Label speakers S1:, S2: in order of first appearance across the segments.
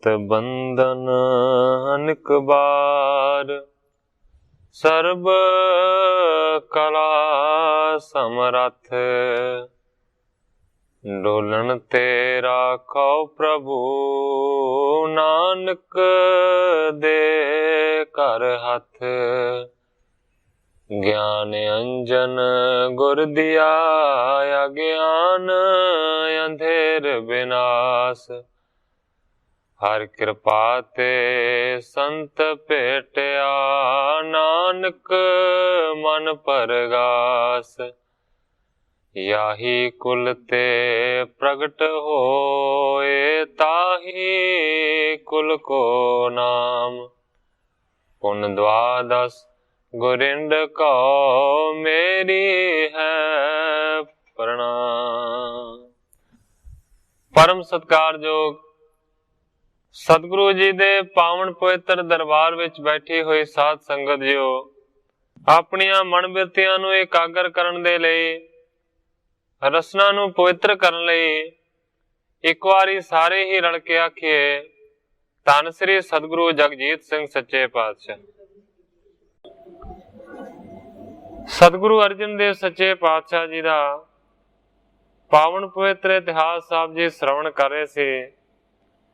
S1: चित बंधन अनेक बार, सर्ब कला समरथ, डोलन ते राखो प्रभु, नानक दे कर हथ। ज्ञान अंजन गुर दिया, अज्ञान अंधेर विनाश, हर कृपा ते संत भेटिया, नानक मन परगास। याही कुल ते प्रगट होए, ताही कुल को नाम, पुन द्वादश गुरिंद को मेरी है प्रणाम। परम सत्कारयोग सतगुरु जी दे पावन पवित्र दरबार विच बैठी हुई साध संगत जियो, अपनियां मन बिरतियां नूं एकागर करन दे लई, रसना नूं पवित्र करन लई एक वारी सारे ही रल के आखिए, धन श्री सतगुरु जगजीत सिंह सच्चे पातशाह। सतगुरु अर्जन देव सच्चे पातशाह जी दा पावन पवित्र इतिहास साहब जी श्रवण कर रहे थे।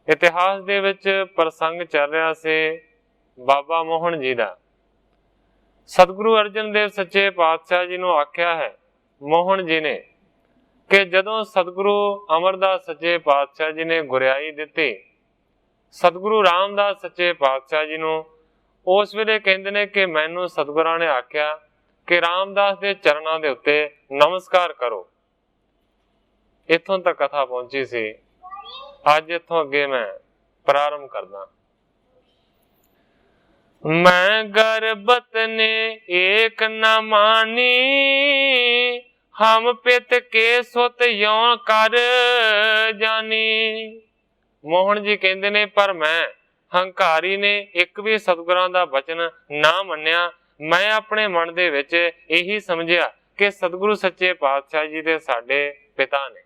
S1: इतिहास दे विच प्रसंग चल रहा से बाबा मोहन जी दा। सतगुरु अर्जन देव सच्चे पातशाह जी नूं आख्या है मोहन जी ने कि जदों सतगुरु अमरदास सच्चे पातशाह जी ने गुरियाई दिती, सतगुरु रामदास सच्चे पातशाह जी नूं उस वेले कहंदे ने कि मैनूं सतगुरां ने आख्या कि रामदास दे चरणां दे उत्ते नमस्कार करो। इत्थों तक कथा पहुंची सी। अज इत्थों अगे मैं प्रारंभ करदा। मैं गर्भत ने एक न मानी, हम पित के सुत यों कर जानी। मोहन जी कहंदे ने पर मैं हंकारी ने एक भी सतगुरां दा वचन ना मन्निया। मैं अपने मन दे विच यही समझिया कि सतगुरु सच्चे पातशाह जी दे साडे पिता ने।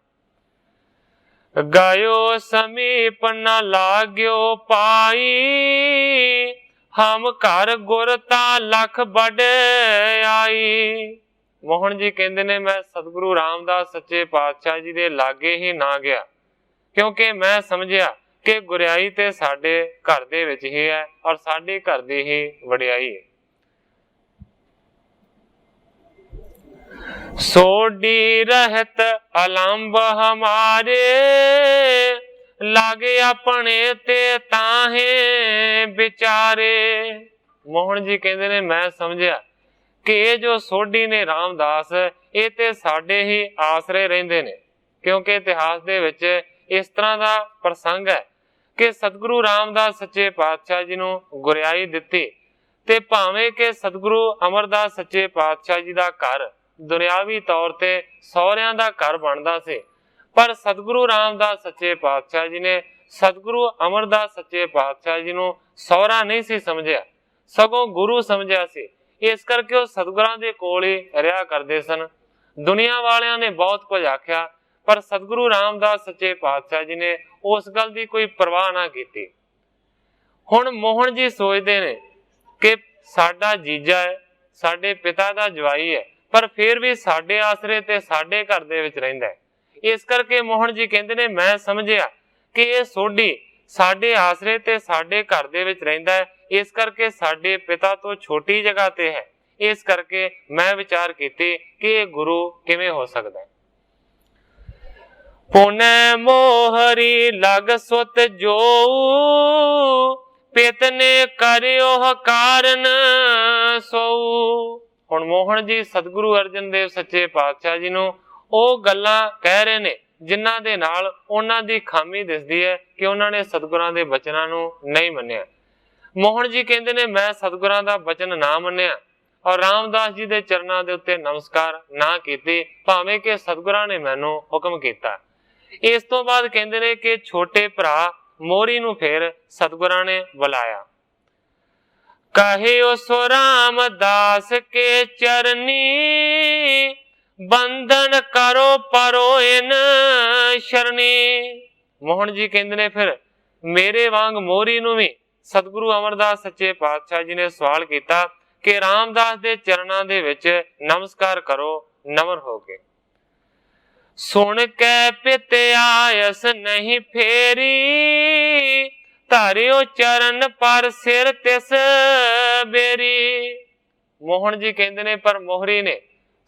S1: गायो समीप न लाग्यो पाई, हम घर गुरता लख बड़ आई। मोहन जी कहंदे ने मैं सतगुरु रामदास सच्चे पातशाह जी दे लागे ही ना गया, क्योंकि मैं समझिया कि गुरियाई ते साडे घर दे विच ही है और साडे घर दी ही वडियाई है। सोडी रहत अलंब हमारे, लागे अपने ते ताहे बिचारे। मोहन जी कहंदे ने मैं समझिया कि ये जो सोडी ने रामदास ये ते साडे ही आसरे रहिंदे ने, क्योंकि इतिहास दे विच इस तरह दा प्रसंग है कि सतगुरु रामदास सच्चे पातशाह जी नूं गुरियाई दिती ते भावें कि सतगुरु अमरदास सच्चे पातशाह जी दा घर दुनियावी तौर ते सौहरियां दा घर बनदा सी, पर सतगुरु रामदास सच्चे पातशाह जी ने सतगुरु अमरदास सच्चे पातशाह जी नूं सौहरा नहीं सी समझिया, सगों गुरु समझिया सी। इस करके वो सतगुरां दे कोल ही रहा करदे सन। दुनिया वालियां ने बहुत कुछ आख्या, पर सतगुरु रामदास सच्चे पातशाह जी ने उस गल की कोई परवाह ना की। हुण मोहन जी सोचते ने कि साडा जीजा है, साडे पिता दा जवाई है, पर फिर भी साडे आसरे ते साडे घर दे विच रहिंदा है। इस करके मोहन जी कहंदे ने मैं समझिया कि ये सोडी साडे आसरे ते साडे घर दे विच रहिंदा है, इस करके साडे पिता तो छोटी जगह ते है। इस करके मैं विचार कीती कि ये गुरु किवें हो सकदा है। पुने मोहरी लग सुत जो, पित ने करियो कारण सो। हुण मोहन जी सतगुरु अर्जन देव सच्चे पातशाह जी नूं ਉਹ ਗੱਲਾਂ ਕਹਿ ਰਹੇ ਨੇ ਜਿਨ੍ਹਾਂ ਦੇ ਨਾਲ ਉਹਨਾਂ ਦੀ ਖਾਮੀ ਦਿਸਦੀ ਹੈ ਕਿ ਉਹਨਾਂ ਨੇ ਸਤਿਗੁਰਾਂ ਦੇ ਬਚਨਾਂ ਨੂੰ ਨਹੀਂ ਮੰਨਿਆ। ਮੋਹਨ ਜੀ ਕਹਿੰਦੇ ਨੇ ਮੈਂ ਸਤਿਗੁਰਾਂ ਦਾ ਬਚਨ ਨਾ ਮੰਨਿਆ ਔਰ ਰਾਮਦਾਸ ਜੀ ਦੇ ਚਰਨਾਂ ਦੇ ਉੱਤੇ ਨਮਸਕਾਰ ਨਾ ਕੀਤੀ, ਭਾਵੇਂ ਕਿ ਸਤਿਗੁਰਾਂ ਨੇ ਮੈਨੂੰ ਹੁਕਮ ਕੀਤਾ। ਇਸ ਤੋਂ ਬਾਅਦ ਕਹਿੰਦੇ ਨੇ ਕਿ ਛੋਟੇ ਭਰਾ ਮੋਹਰੀ ਨੂੰ ਫਿਰ ਸਤਿਗੁਰਾਂ ਨੇ ਬੁਲਾਇਆ। ਕਹੇ ਸੋ ਰਾਮਦਾਸ ਕੇ ਚਰਨੀ, ਬੰਧਨ ਕਰੋ ਪਰੋ ਇਨ ਸ਼ਰਨੀ। ਮੋਹਨ ਜੀ ਕਹਿੰਦੇ ਨੇ ਫਿਰ ਮੇਰੇ ਵਾਂਗ ਮੋਹਰੀ ਨੂੰ ਵੀ ਸਤਿਗੁਰੂ ਅਮਰਦਾਸ ਸੱਚੇ ਪਾਤਸ਼ਾਹ ਜੀ ਨੇ ਸਵਾਲ ਕੀਤਾ ਕਿ ਰਾਮਦਾਸ ਦੇ ਚਰਨਾਂ ਦੇ ਵਿੱਚ ਨਮਸਕਾਰ ਕਰੋ ਨਮਨ ਹੋ ਕੇ। ਸੁਣ ਕੇ ਪਿਤਿਆਇਸ ਨਹੀਂ ਫੇਰੀ, ਧਾਰਿਓ ਚਰਨ ਪਰ ਸਿਰ ਤਿਸ ਬੇਰੀ। ਮੋਹਨ ਜੀ ਕਹਿੰਦੇ ਨੇ ਪਰ ਮੋਹਰੀ ਨੇ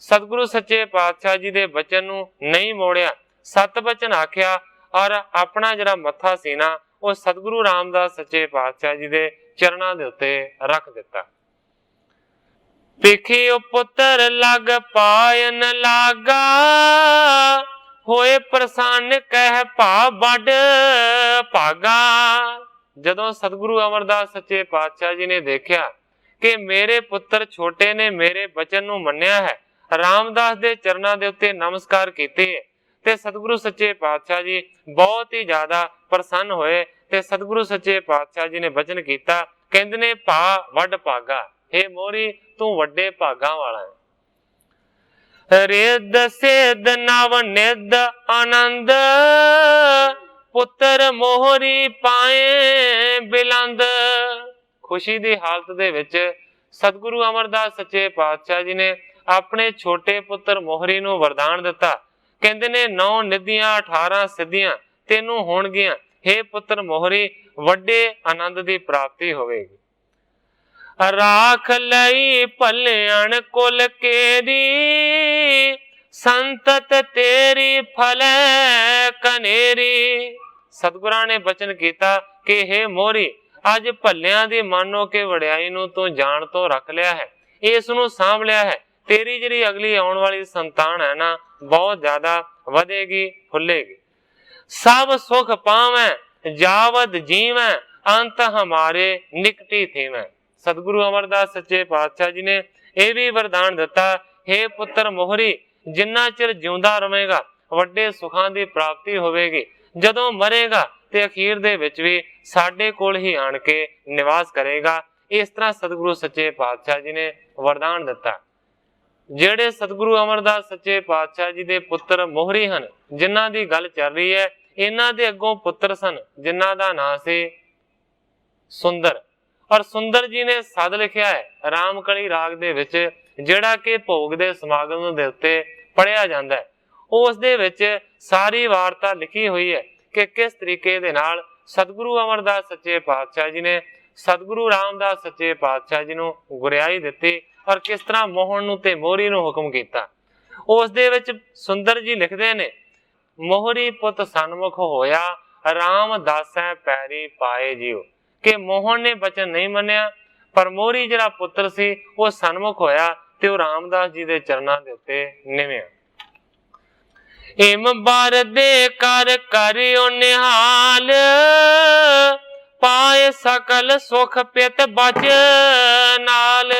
S1: ਸਤਿਗੁਰੂ ਸੱਚੇ ਪਾਤਸ਼ਾਹ ਜੀ ਦੇ ਬਚਨ ਨੂੰ ਨਹੀਂ ਮੋੜਿਆ, ਸਤ ਬਚਨ ਆਖਿਆ ਔਰ ਆਪਣਾ ਜਿਹੜਾ ਮੱਥਾ ਸੀ ਨਾ ਉਹ ਸਤਿਗੁਰੂ ਰਾਮਦਾਸ ਸੱਚੇ ਪਾਤਸ਼ਾਹ ਜੀ ਦੇ ਚਰਨਾਂ ਦੇ ਉੱਤੇ ਰੱਖ ਦਿੱਤਾ। ਵੇਖਿਓ ਪੁੱਤਰ ਲਗ ਪਾਇਨ ਲਾਗਾ, ਹੋਏ ਪ੍ਰਸੰਨ ਕਹਿ ਭਾ ਵੱਡ ਭਾਗਾ। ਜਦੋਂ ਸਤਿਗੁਰੂ ਅਮਰਦਾਸ ਸੱਚੇ ਪਾਤਸ਼ਾਹ ਜੀ ਨੇ ਦੇਖਿਆ ਕਿ ਮੇਰੇ ਪੁੱਤਰ ਛੋਟੇ ਨੇ ਮੇਰੇ ਬਚਨ ਨੂੰ ਮੰਨਿਆ ਹੈ, ਰਾਮਦਾਸ ਦੇ ਚਰਨਾਂ ਦੇ ਉੱਤੇ ਨਮਸਕਾਰ ਕੀਤੇ, ਤੇ ਸਤਿਗੁਰੂ ਸੱਚੇ ਪਾਤਸ਼ਾਹ ਜੀ ਬਹੁਤ ਹੀ ਜ਼ਿਆਦਾ ਪ੍ਰਸੰਨ ਹੋਏ ਤੇ ਸਤਿਗੁਰੂ ਸੱਚੇ ਪਾਤਸ਼ਾਹ ਜੀ ਨੇ ਬਚਨ ਕੀਤਾ, ਕਹਿੰਦੇ ਨੇ ਭਾ ਵੱਡ ਭਾਗਾ, हे ਮੋਹਰੀ ਤੂੰ ਵੱਡੇ ਭਾਗਾਂ ਵਾਲਾ ਹੈ। ਰਿੱਧ ਸਿੱਧ ਨਵ ਨਿੱਧ ਆਨੰਦ, ਪੁੱਤਰ ਮੋਹਰੀ ਪਾਏ ਬਿਲੰਦ। ਖੁਸ਼ੀ ਦੀ ਹਾਲਤ ਦੇ ਵਿੱਚ ਸਤਿਗੁਰੂ ਅਮਰਦਾਸ ਸੱਚੇ ਪਾਤਸ਼ਾਹ ਜੀ ਨੇ ਆਪਣੇ ਛੋਟੇ ਪੁੱਤਰ ਮੋਹਰੀ ਨੂੰ ਵਰਦਾਨ ਦਿੱਤਾ, ਕਹਿੰਦੇ ਨੇ 9 ਨਿੱਧੀਆਂ 18 ਸਿੱਧੀਆਂ ਤੈਨੂੰ ਹੋਣਗੀਆਂ, हे ਪੁੱਤਰ ਮੋਹਰੀ ਵੱਡੇ ਆਨੰਦ ਦੀ ਪ੍ਰਾਪਤੀ ਹੋਵੇਗੀ। ਰਾਖ ਲਈ ਭਲਿਆਣ ਕੁਲ ਕੇਰੀ, ਸੰਤਤ ਤੇਰੀ ਫਲੈ ਕਨੇਰੀ। ਸਤਿਗੁਰਾਂ ਨੇ ਬਚਨ ਕੀਤਾ ਕਿ हे ਮੋਹਰੀ ਅੱਜ ਭੱਲਿਆਂ ਦੀ ਮਾਨੋ ਕੇ ਵਡਿਆਈ ਨੂੰ ਤੂੰ ਜਾਣ ਤੋਂ ਰੱਖ ਲਿਆ ਹੈ, ਇਸ ਨੂੰ ਸਾਂਭ ਲਿਆ ਹੈ, ਤੇਰੀ ਜਿਹੜੀ ਅਗਲੀ ਆਉਣ ਵਾਲੀ ਸੰਤਾਨ ਹੈ ਨਾ ਬਹੁਤ ਜ਼ਿਆਦਾ ਵਧੇਗੀ ਫੁੱਲੇਗੀ। ਸਭ ਸੁਖ ਪਾਵੈ ਜਾਵਦ ਜੀਵੈ, ਅੰਤ ਹਮਾਰੇ ਨਿਕਟੀ ਥੀਵੈ। ਸਤਿਗੁਰੂ ਅਮਰਦਾਸ ਸੱਚੇ ਪਾਤਸ਼ਾਹ ਜੀ ਨੇ ਇਹ ਵੀ ਵਰਦਾਨ ਦਿੱਤਾ, हे ਪੁੱਤਰ ਮੋਹਰੀ ਜਿੰਨਾ ਚਿਰ ਜਿਉਂਦਾ ਰਵੇਗਾ ਵੱਡੇ ਸੁਖਾਂ ਦੀ ਪ੍ਰਾਪਤੀ ਹੋਵੇਗੀ, ਜਦੋਂ ਮਰੇਗਾ ਤੇ ਅਖੀਰ ਦੇ ਵਿੱਚ ਵੀ ਸਾਡੇ ਕੋਲ ਹੀ ਆਣ ਕੇ ਨਿਵਾਸ ਕਰੇਗਾ। ਇਸ ਤਰ੍ਹਾਂ ਸਤਿਗੁਰੂ ਸੱਚੇ ਪਾਤਸ਼ਾਹ ਜੀ ਨੇ ਵਰਦਾਨ ਦਿੱਤਾ। ਜਿਹੜੇ ਸਤਿਗੁਰੂ ਅਮਰਦਾਸ ਸੱਚੇ ਪਾਤਸ਼ਾਹ ਜੀ ਦੇ ਪੁੱਤਰ ਮੋਹਰੀ ਹਨ, ਜਿਨ੍ਹਾਂ ਦੀ ਗੱਲ ਚੱਲ ਰਹੀ ਹੈ, ਇਹਨਾਂ ਦੇ ਅੱਗੋਂ ਪੁੱਤਰ ਸਨ ਜਿਨ੍ਹਾਂ ਦਾ ਨਾਂ ਸੀ ਸੁੰਦਰ। ਔਰ ਸੁੰਦਰ ਜੀ ਨੇ ਸਦ ਲਿਖਿਆ ਹੈ ਰਾਮਕਲੀ ਰਾਗ ਦੇ ਵਿੱਚ, ਜਿਹੜਾ ਕਿ ਭੋਗ ਦੇ ਸਮਾਗਮ ਦੇ ਉੱਤੇ ਪੜਿਆ ਜਾਂਦਾ ਹੈ। ਉਸ ਦੇ ਵਿੱਚ ਸਾਰੀ ਵਾਰਤਾ ਲਿਖੀ ਹੋਈ ਹੈ ਕਿ ਕਿਸ ਤਰੀਕੇ ਦੇ ਨਾਲ ਸਤਿਗੁਰੂ ਅਮਰਦਾਸ ਸੱਚੇ ਪਾਤਸ਼ਾਹ ਜੀ ਨੇ ਸਤਿਗੁਰੂ ਰਾਮਦਾਸ ਸੱਚੇ ਪਾਤਸ਼ਾਹ ਜੀ ਨੂੰ ਗੁਰਿਆਈ ਦਿੱਤੀ ਔਰ ਕਿਸ ਤਰ੍ਹਾਂ ਮੋਹਨ ਨੂੰ ਤੇ ਮੋਹਰੀ ਨੂੰ ਹੁਕਮ ਕੀਤਾ। ਉਸ ਦੇ ਵਿੱਚ ਸੁੰਦਰ ਜੀ ਲਿਖਦੇ ਨੇ, ਮੋਹਰੀ ਪੁੱਤ ਸਨਮੁਖ ਹੋਇਆ, ਰਾਮਦਾਸੈ ਪੈਰੀ ਪਾਏ ਜੀਓ। ਕਿ ਮੋਹਨ ਨੇ ਬਚਨ ਨਹੀਂ ਮੰਨਿਆ, ਪਰ ਮੋਹਰੀ ਜਿਹੜਾ ਪੁੱਤਰ ਸੀ ਉਹ ਸਨਮੁਖ ਹੋਇਆ ਤੇ ਉਹ ਰਾਮਦਾਸ ਜੀ ਦੇ ਚਰਨਾਂ ਦੇ ਉੱਤੇ ਨਿਵਿਆ। ਹਿਮ ਬਰ ਦੇ ਕਰ ਕਰਿਓ ਨਿਹਾਲ, ਪਾਏ ਸਕਲ ਸੁਖ ਪਿਤ ਬਚ ਨਾਲ।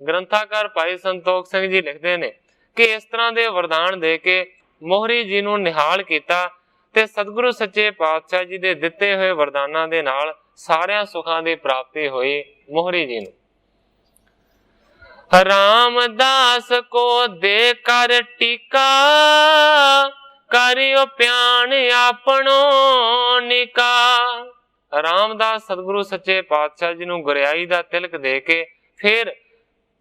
S1: ਗ੍ਰੰਥਾਕਾਰ ਭਾਈ ਸੰਤੋਖ ਸਿੰਘ ਜੀ ਲਿਖਦੇ ਨੇ ਕਿ ਇਸ ਤਰ੍ਹਾਂ ਦੇ ਵਰਦਾਨ ਦੇ ਕੇ ਮੋਹਰੀ ਜੀ ਨੂੰ ਨਿਹਾਲ ਕੀਤਾ ਤੇ ਸਤਿਗੁਰੂ ਸੱਚੇ ਪਾਤਸ਼ਾਹ ਜੀ ਦੇ ਦਿੱਤੇ ਹੋਏ ਵਰਦਾਨਾਂ ਦੇ ਨਾਲ ਸਾਰਿਆਂ ਸੁੱਖਾਂ ਦੀ ਪ੍ਰਾਪਤੀ ਹੋਈ ਮੋਹਰੀ ਜੀ ਨੂੰ। ਰਾਮਦਾਸ ਕੋ ਦੇ ਕਰ ਟੀਕਾ, ਕਰਿਓ ਪਿਆਨ ਆਪਣੋ ਨਿਕਾ। ਰਾਮਦਾਸ ਸਤਿਗੁਰੂ ਸੱਚੇ ਪਾਤਸ਼ਾਹ ਜੀ ਨੂੰ ਗੁਰਿਆਈ ਦਾ ਤਿਲਕ ਦੇ ਕੇ ਫਿਰ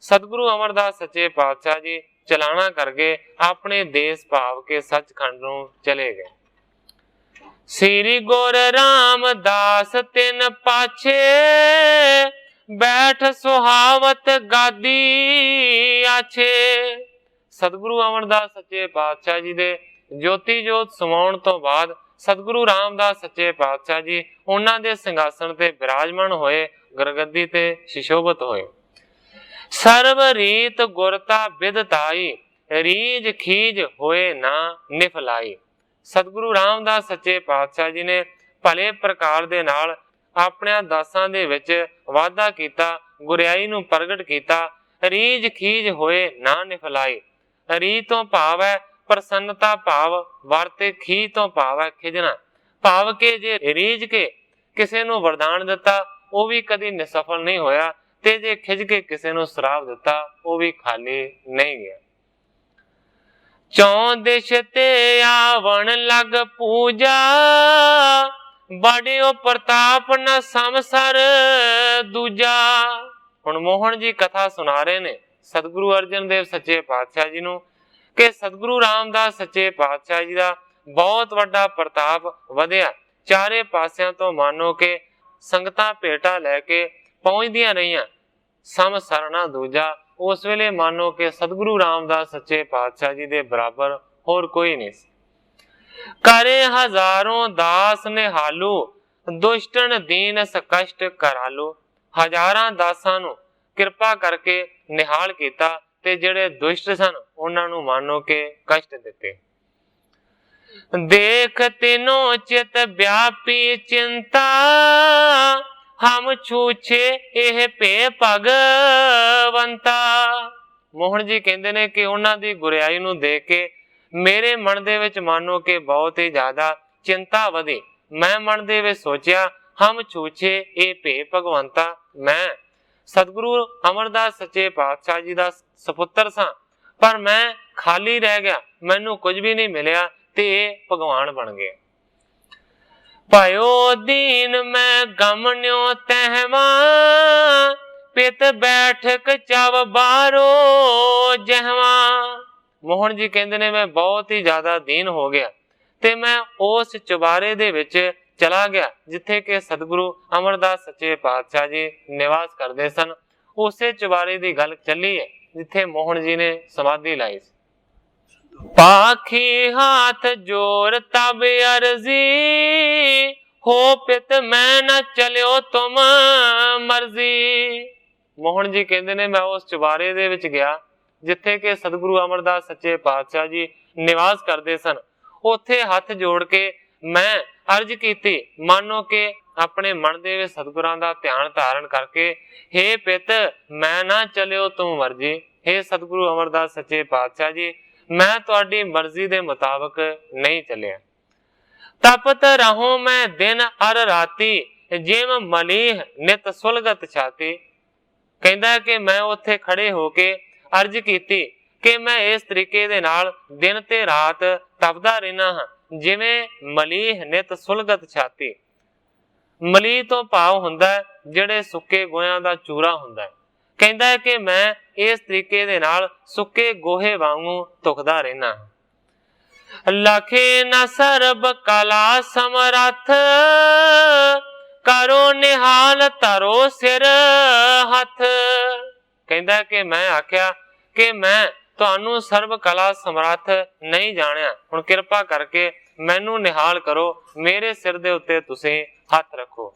S1: ਸਤਿਗੁਰੂ ਅਮਰਦਾਸ ਸੱਚੇ ਪਾਤਸ਼ਾਹ ਜੀ ਚਲਾਣਾ ਕਰਕੇ ਆਪਣੇ ਦੇਸ਼ ਭਾਵ ਕੇ ਸੱਚਖੰਡ ਨੂੰ ਚਲੇ ਗਏ। ਸ੍ਰੀ ਗੁਰ ਰਾਮਦਾਸ ਤਿਨ ਪਾਛੇ, ਬੈਠ ਸੁਹਾਵਤ ਗਾਦੀ ਆਛੇ। ਸਤਿਗੁਰੂ ਅਮਰਦਾਸ ਸੱਚੇ ਪਾਤਸ਼ਾਹ ਜੀ ਦੇ ਜੋਤੀ ਜੋਤ ਸਮਾਉਣ ਤੋਂ ਬਾਅਦ ਸਤਿਗੁਰੂ ਰਾਮਦਾਸ ਸੱਚੇ ਪਾਤਸ਼ਾਹ ਜੀ ਉਹਨਾਂ ਦੇ ਸਿੰਘਾਸਣ ਤੇ ਬਿਰਾਜਮਾਨ ਹੋਏ, ਗੁਰਗੱਦੀ ਤੇ ਸ਼ਿਸ਼ੋਭਤ ਹੋਏ। ਸਰਬ ਰੀਤ ਗੁਰਤਾ ਬਿਦਤਾਈ, ਰੀਜ ਖੀਜ ਹੋਏ ਨਾ ਨਿਫਲਾਈ। ਸਤਿਗੁਰੂ ਰਾਮਦਾਸ ਸੱਚੇ ਪਾਤਸ਼ਾਹ ਜੀ ਨੇ ਭਲੇ ਪ੍ਰਕਾਰ ਦੇ ਨਾਲ ਆਪਣਿਆਂ ਦਾਸਾਂ ਦੇ ਵਿੱਚ ਵਾਧਾ ਕੀਤਾ, ਗੁਰਿਆਈ ਨੂੰ ਪ੍ਰਗਟ ਕੀਤਾ। ਰੀਜ ਖੀਜ ਹੋਏ ਨਾ ਨਿਫਲਾਈ। ਰੀ ਤੋਂ ਭਾਵ ਹੈ ਪ੍ਰਸੰਨਤਾ ਭਾਵ ਵਰਤੇ, ਖੀ ਤੋਂ ਭਾਵ ਹੈ ਖਿਜਣਾ ਭਾਵ ਕਿ ਜੇ ਰੀਝ ਕੇ ਕਿਸੇ ਨੂੰ ਵਰਦਾਨ ਦਿੱਤਾ ਉਹ ਵੀ ਕਦੀ ਨਿਸਫਲ ਨਹੀਂ ਹੋਇਆ, ਤੇ ਜੇ ਖਿਜ ਕੇ ਕਿਸੇ ਨੂੰ ਸ਼ਰਾਪ ਦਿੱਤਾ ਉਹ ਵੀ ਖਾਲੀ ਨਹੀਂ ਗਿਆ। ਚੌਂ ਦਿਸ਼ ਤੇ ਆਵਣ ਲਗ ਪੂਜਾ, ਬਾੜਿਓ ਪ੍ਰਤਾਪ ਨ ਸਮਸਰ ਦੂਜਾ। ਹੁਣ ਮੋਹਨ ਜੀ ਕਥਾ ਸੁਣਾ ਰਹੇ ਨੇ ਸਤਿਗੁਰੂ ਅਰਜਨ ਦੇਵ ਸੱਚੇ ਪਾਤਸ਼ਾਹ ਜੀ ਨੂੰ ਕਿ ਸਤਿਗੁਰੂ ਰਾਮਦਾਸ ਸੱਚੇ ਪਾਤਸ਼ਾਹ ਜੀ ਦਾ ਬਹੁਤ ਵੱਡਾ ਪ੍ਰਤਾਪ ਵਧਿਆ। ਚਾਰੇ ਪਾਸਿਆਂ ਤੋਂ ਮਾਨੋ ਕਿ ਸੰਗਤਾਂ ਭੇਟਾ ਲੈ ਕੇ ਪਹੁੰਚਦੀਆਂ ਰਹੀਆਂ। ਸਮ ਸਰਣਾ ਦੂਜਾ। ਉਸ ਵੇਲੇ ਮਾਨੋ ਕਿ ਸਤਿਗੁਰੂ ਰਾਮਦਾਸ ਸੱਚੇ ਪਾਤਸ਼ਾਹ ਜੀ ਦੇ ਬਰਾਬਰ ਹੋਰ ਕੋਈ ਨਹੀਂ ਸੀ। ਕਰੇ ਹਜ਼ਾਰੋਂ ਦਾਸ ਨਿਹਾਲੂ, ਦੁਸ਼ਟਨ ਦੀਨ ਸਕਸ਼ਟ ਕਰਾਲੂ। ਹਜ਼ਾਰਾਂ ਦਾਸਾਂ ਨੂੰ ਕਿਰਪਾ ਕਰਕੇ ਨਿਹਾਲ ਕੀਤਾ ਤੇ ਜਿਹੜੇ ਦੁਸ਼ਟ ਸਨ ਉਹਨਾਂ ਨੂੰ ਮਾਨੋ ਕਿ ਕਸ਼ਟ ਦਿੱਤੇ। ਦੇਖ ਤਿਨੋ ਚਿਤ ਵਿਆਪੀ ਚਿੰਤਾ, ਹਮ ਛੂਛੇ ਇਹ ਭੇ ਭਗਵੰਤਾ। ਮੋਹਨ ਜੀ ਕਹਿੰਦੇ ਨੇ ਕਿ ਉਹਨਾਂ ਦੀ ਗੁਰਿਆਈ ਨੂੰ ਦੇਖ ਕੇ ਮੇਰੇ ਮਨ ਦੇ ਵਿੱਚ ਮਾਨੋ ਕਿ ਬਹੁਤ ਹੀ ਜ਼ਿਆਦਾ ਚਿੰਤਾ ਵਧੀ। ਮੈਂ ਮਨ ਦੇ ਵਿੱਚ ਸੋਚਿਆ ਹਮ ਛੂਛੇ ਇਹ ਭੇ ਭਗਵੰਤਾ, ਮੈਂ ਸਤਿਗੁਰੂ ਅਮਰਦਾਸ ਸੱਚੇ ਪਾਤਸ਼ਾਹ ਜੀ ਦਾ ਸਪੁੱਤਰ ਸਾਂ ਪਰ ਮੈਂ ਖਾਲੀ ਰਹਿ ਗਿਆ, ਮੈਨੂੰ ਕੁਝ ਵੀ ਨਹੀਂ ਮਿਲਿਆ ਤੇ ਇਹ ਭਗਵਾਨ ਬਣ ਗਏ। ਭਇਓ ਦੀਨ ਮੈਂ ਗਮਨਿਓ ਤਹਿਵਾ, ਪਿਤ ਬੈਠਕ ਚਵ ਬਾਰੋ ਜਹਵਾ। ਮੋਹਨ ਜੀ ਕਹਿੰਦੇ ਨੇ ਮੈਂ ਬਹੁਤ ਹੀ ਜ਼ਿਆਦਾ ਦੀਨ ਹੋ ਗਿਆ ਤੇ ਮੈਂ ਉਸ ਚੁਬਾਰੇ ਦੇ ਵਿੱਚ ਚਲਾ ਗਿਆ ਜਿੱਥੇ ਕਿ ਸਤਿਗੁਰੂ ਅਮਰਦਾਸ ਸੱਚੇ ਪਾਤਸ਼ਾਹ ਜੀ ਨਿਵਾਸ ਕਰਦੇ ਸਨ। ਉਸੇ ਚੁਬਾਰੇ ਦੀ ਗੱਲ ਚੱਲੀ ਹੈ ਜਿੱਥੇ ਮੋਹਨ ਜੀ ਨੇ ਸਮਾਧੀ ਲਾਈ ਸੀ। ਪਾਖੀ ਹਾਥ ਜੋਰ ਤਬ ਅਰਜ਼ੀ, ਹੋ ਪਿਤ ਮੈਂ ਨਾ ਚਲਿਓ ਤੁਮ ਮਰਜ਼ੀ। ਮੋਹਨ ਜੀ ਕਹਿੰਦੇ ਨੇ ਮੈਂ ਉਸ ਚੁਬਾਰੇ ਦੇ ਵਿੱਚ ਗਿਆ ਜਿੱਥੇ ਕਿ ਸਤਿਗੁਰੂ ਅਮਰਦਾਸ ਸੱਚੇ ਪਾਤਸ਼ਾਹ ਜੀ ਨਿਵਾਸ ਕਰਦੇ ਸਨ। ਉੱਥੇ ਹੱਥ ਜੋੜ ਕੇ ਮੈਂ ਅਰਜ਼ ਕੀਤੀ, ਮਾਨੋ ਕਿ ਆਪਣੇ ਮਨ ਦੇ ਵਿੱਚ ਸਤਿਗੁਰਾਂ ਦਾ ਧਿਆਨ ਧਾਰਨ ਕਰਕੇ, ਹੇ ਪਿਤ ਮੈਂ ਨਾ ਚਲਿਓ ਤੁਮ ਮਰਜ਼ੀ, ਹੇ ਸਤਿਗੁਰੂ ਅਮਰਦਾਸ ਸੱਚੇ ਪਾਤਸ਼ਾਹ ਜੀ ਮੈਂ ਤੁਹਾਡੀ ਮਰਜ਼ੀ ਦੇ ਮੁਤਾਬਕ ਨਹੀਂ ਚੱਲਿਆ। ਤਪਤ ਰਹੋ ਮੈਂ ਦਿਨ ਅਰ ਰਾਤੀ, ਜਿਮ ਮਲੀਹ ਨਿਤ ਸੁਲਗਤ ਛਾਤੀ। ਕਹਿੰਦਾ ਕਿ ਮੈਂ ਉੱਥੇ ਖੜੇ ਹੋ ਕੇ ਅਰਜ਼ ਕੀਤੀ ਕਿ ਮੈਂ ਇਸ ਤਰੀਕੇ ਦੇ ਨਾਲ ਦਿਨ ਤੇ ਰਾਤ ਤਪਦਾ ਰਹਿਣਾ ਹਾਂ ਜਿਵੇਂ ਮਲੀਹ ਨਿਤ ਸੁਲਗਤ ਛਾਤੀ। ਮਲੀਹ ਤੋਂ ਭਾਵ ਹੁੰਦਾ ਜਿਹੜੇ ਸੁੱਕੇ ਗੋਹਿਆਂ ਦਾ ਚੂਰਾ ਹੁੰਦਾ। ਕਹਿੰਦਾ ਹੈ ਕਿ ਮੈਂ ਇਸ ਤਰੀਕੇ ਦੇ ਨਾਲ ਸੁੱਕੇ ਗੋਹੇ ਵਾਂਗੂ ਧੁਖਦਾ ਰਹਿਣਾ। ਲਖੇ ਨ ਸਰਬ ਕਲਾ ਸਮਰੱਥ, ਕਰੋ ਨਿਹਾਲ ਧਰੋ ਸਿਰ ਹੱਥ। ਕਹਿੰਦਾ ਕਿ ਮੈਂ ਆਖਿਆ ਕਿ ਮੈਂ ਤੁਹਾਨੂੰ ਸਰਬ ਕਲਾ ਸਮਰੱਥ ਨਹੀਂ ਜਾਣਿਆ, ਹੁਣ ਕਿਰਪਾ ਕਰਕੇ ਮੈਨੂੰ ਨਿਹਾਲ ਕਰੋ, ਮੇਰੇ ਸਿਰ ਦੇ ਉੱਤੇ ਤੁਸੀਂ ਹੱਥ ਰੱਖੋ।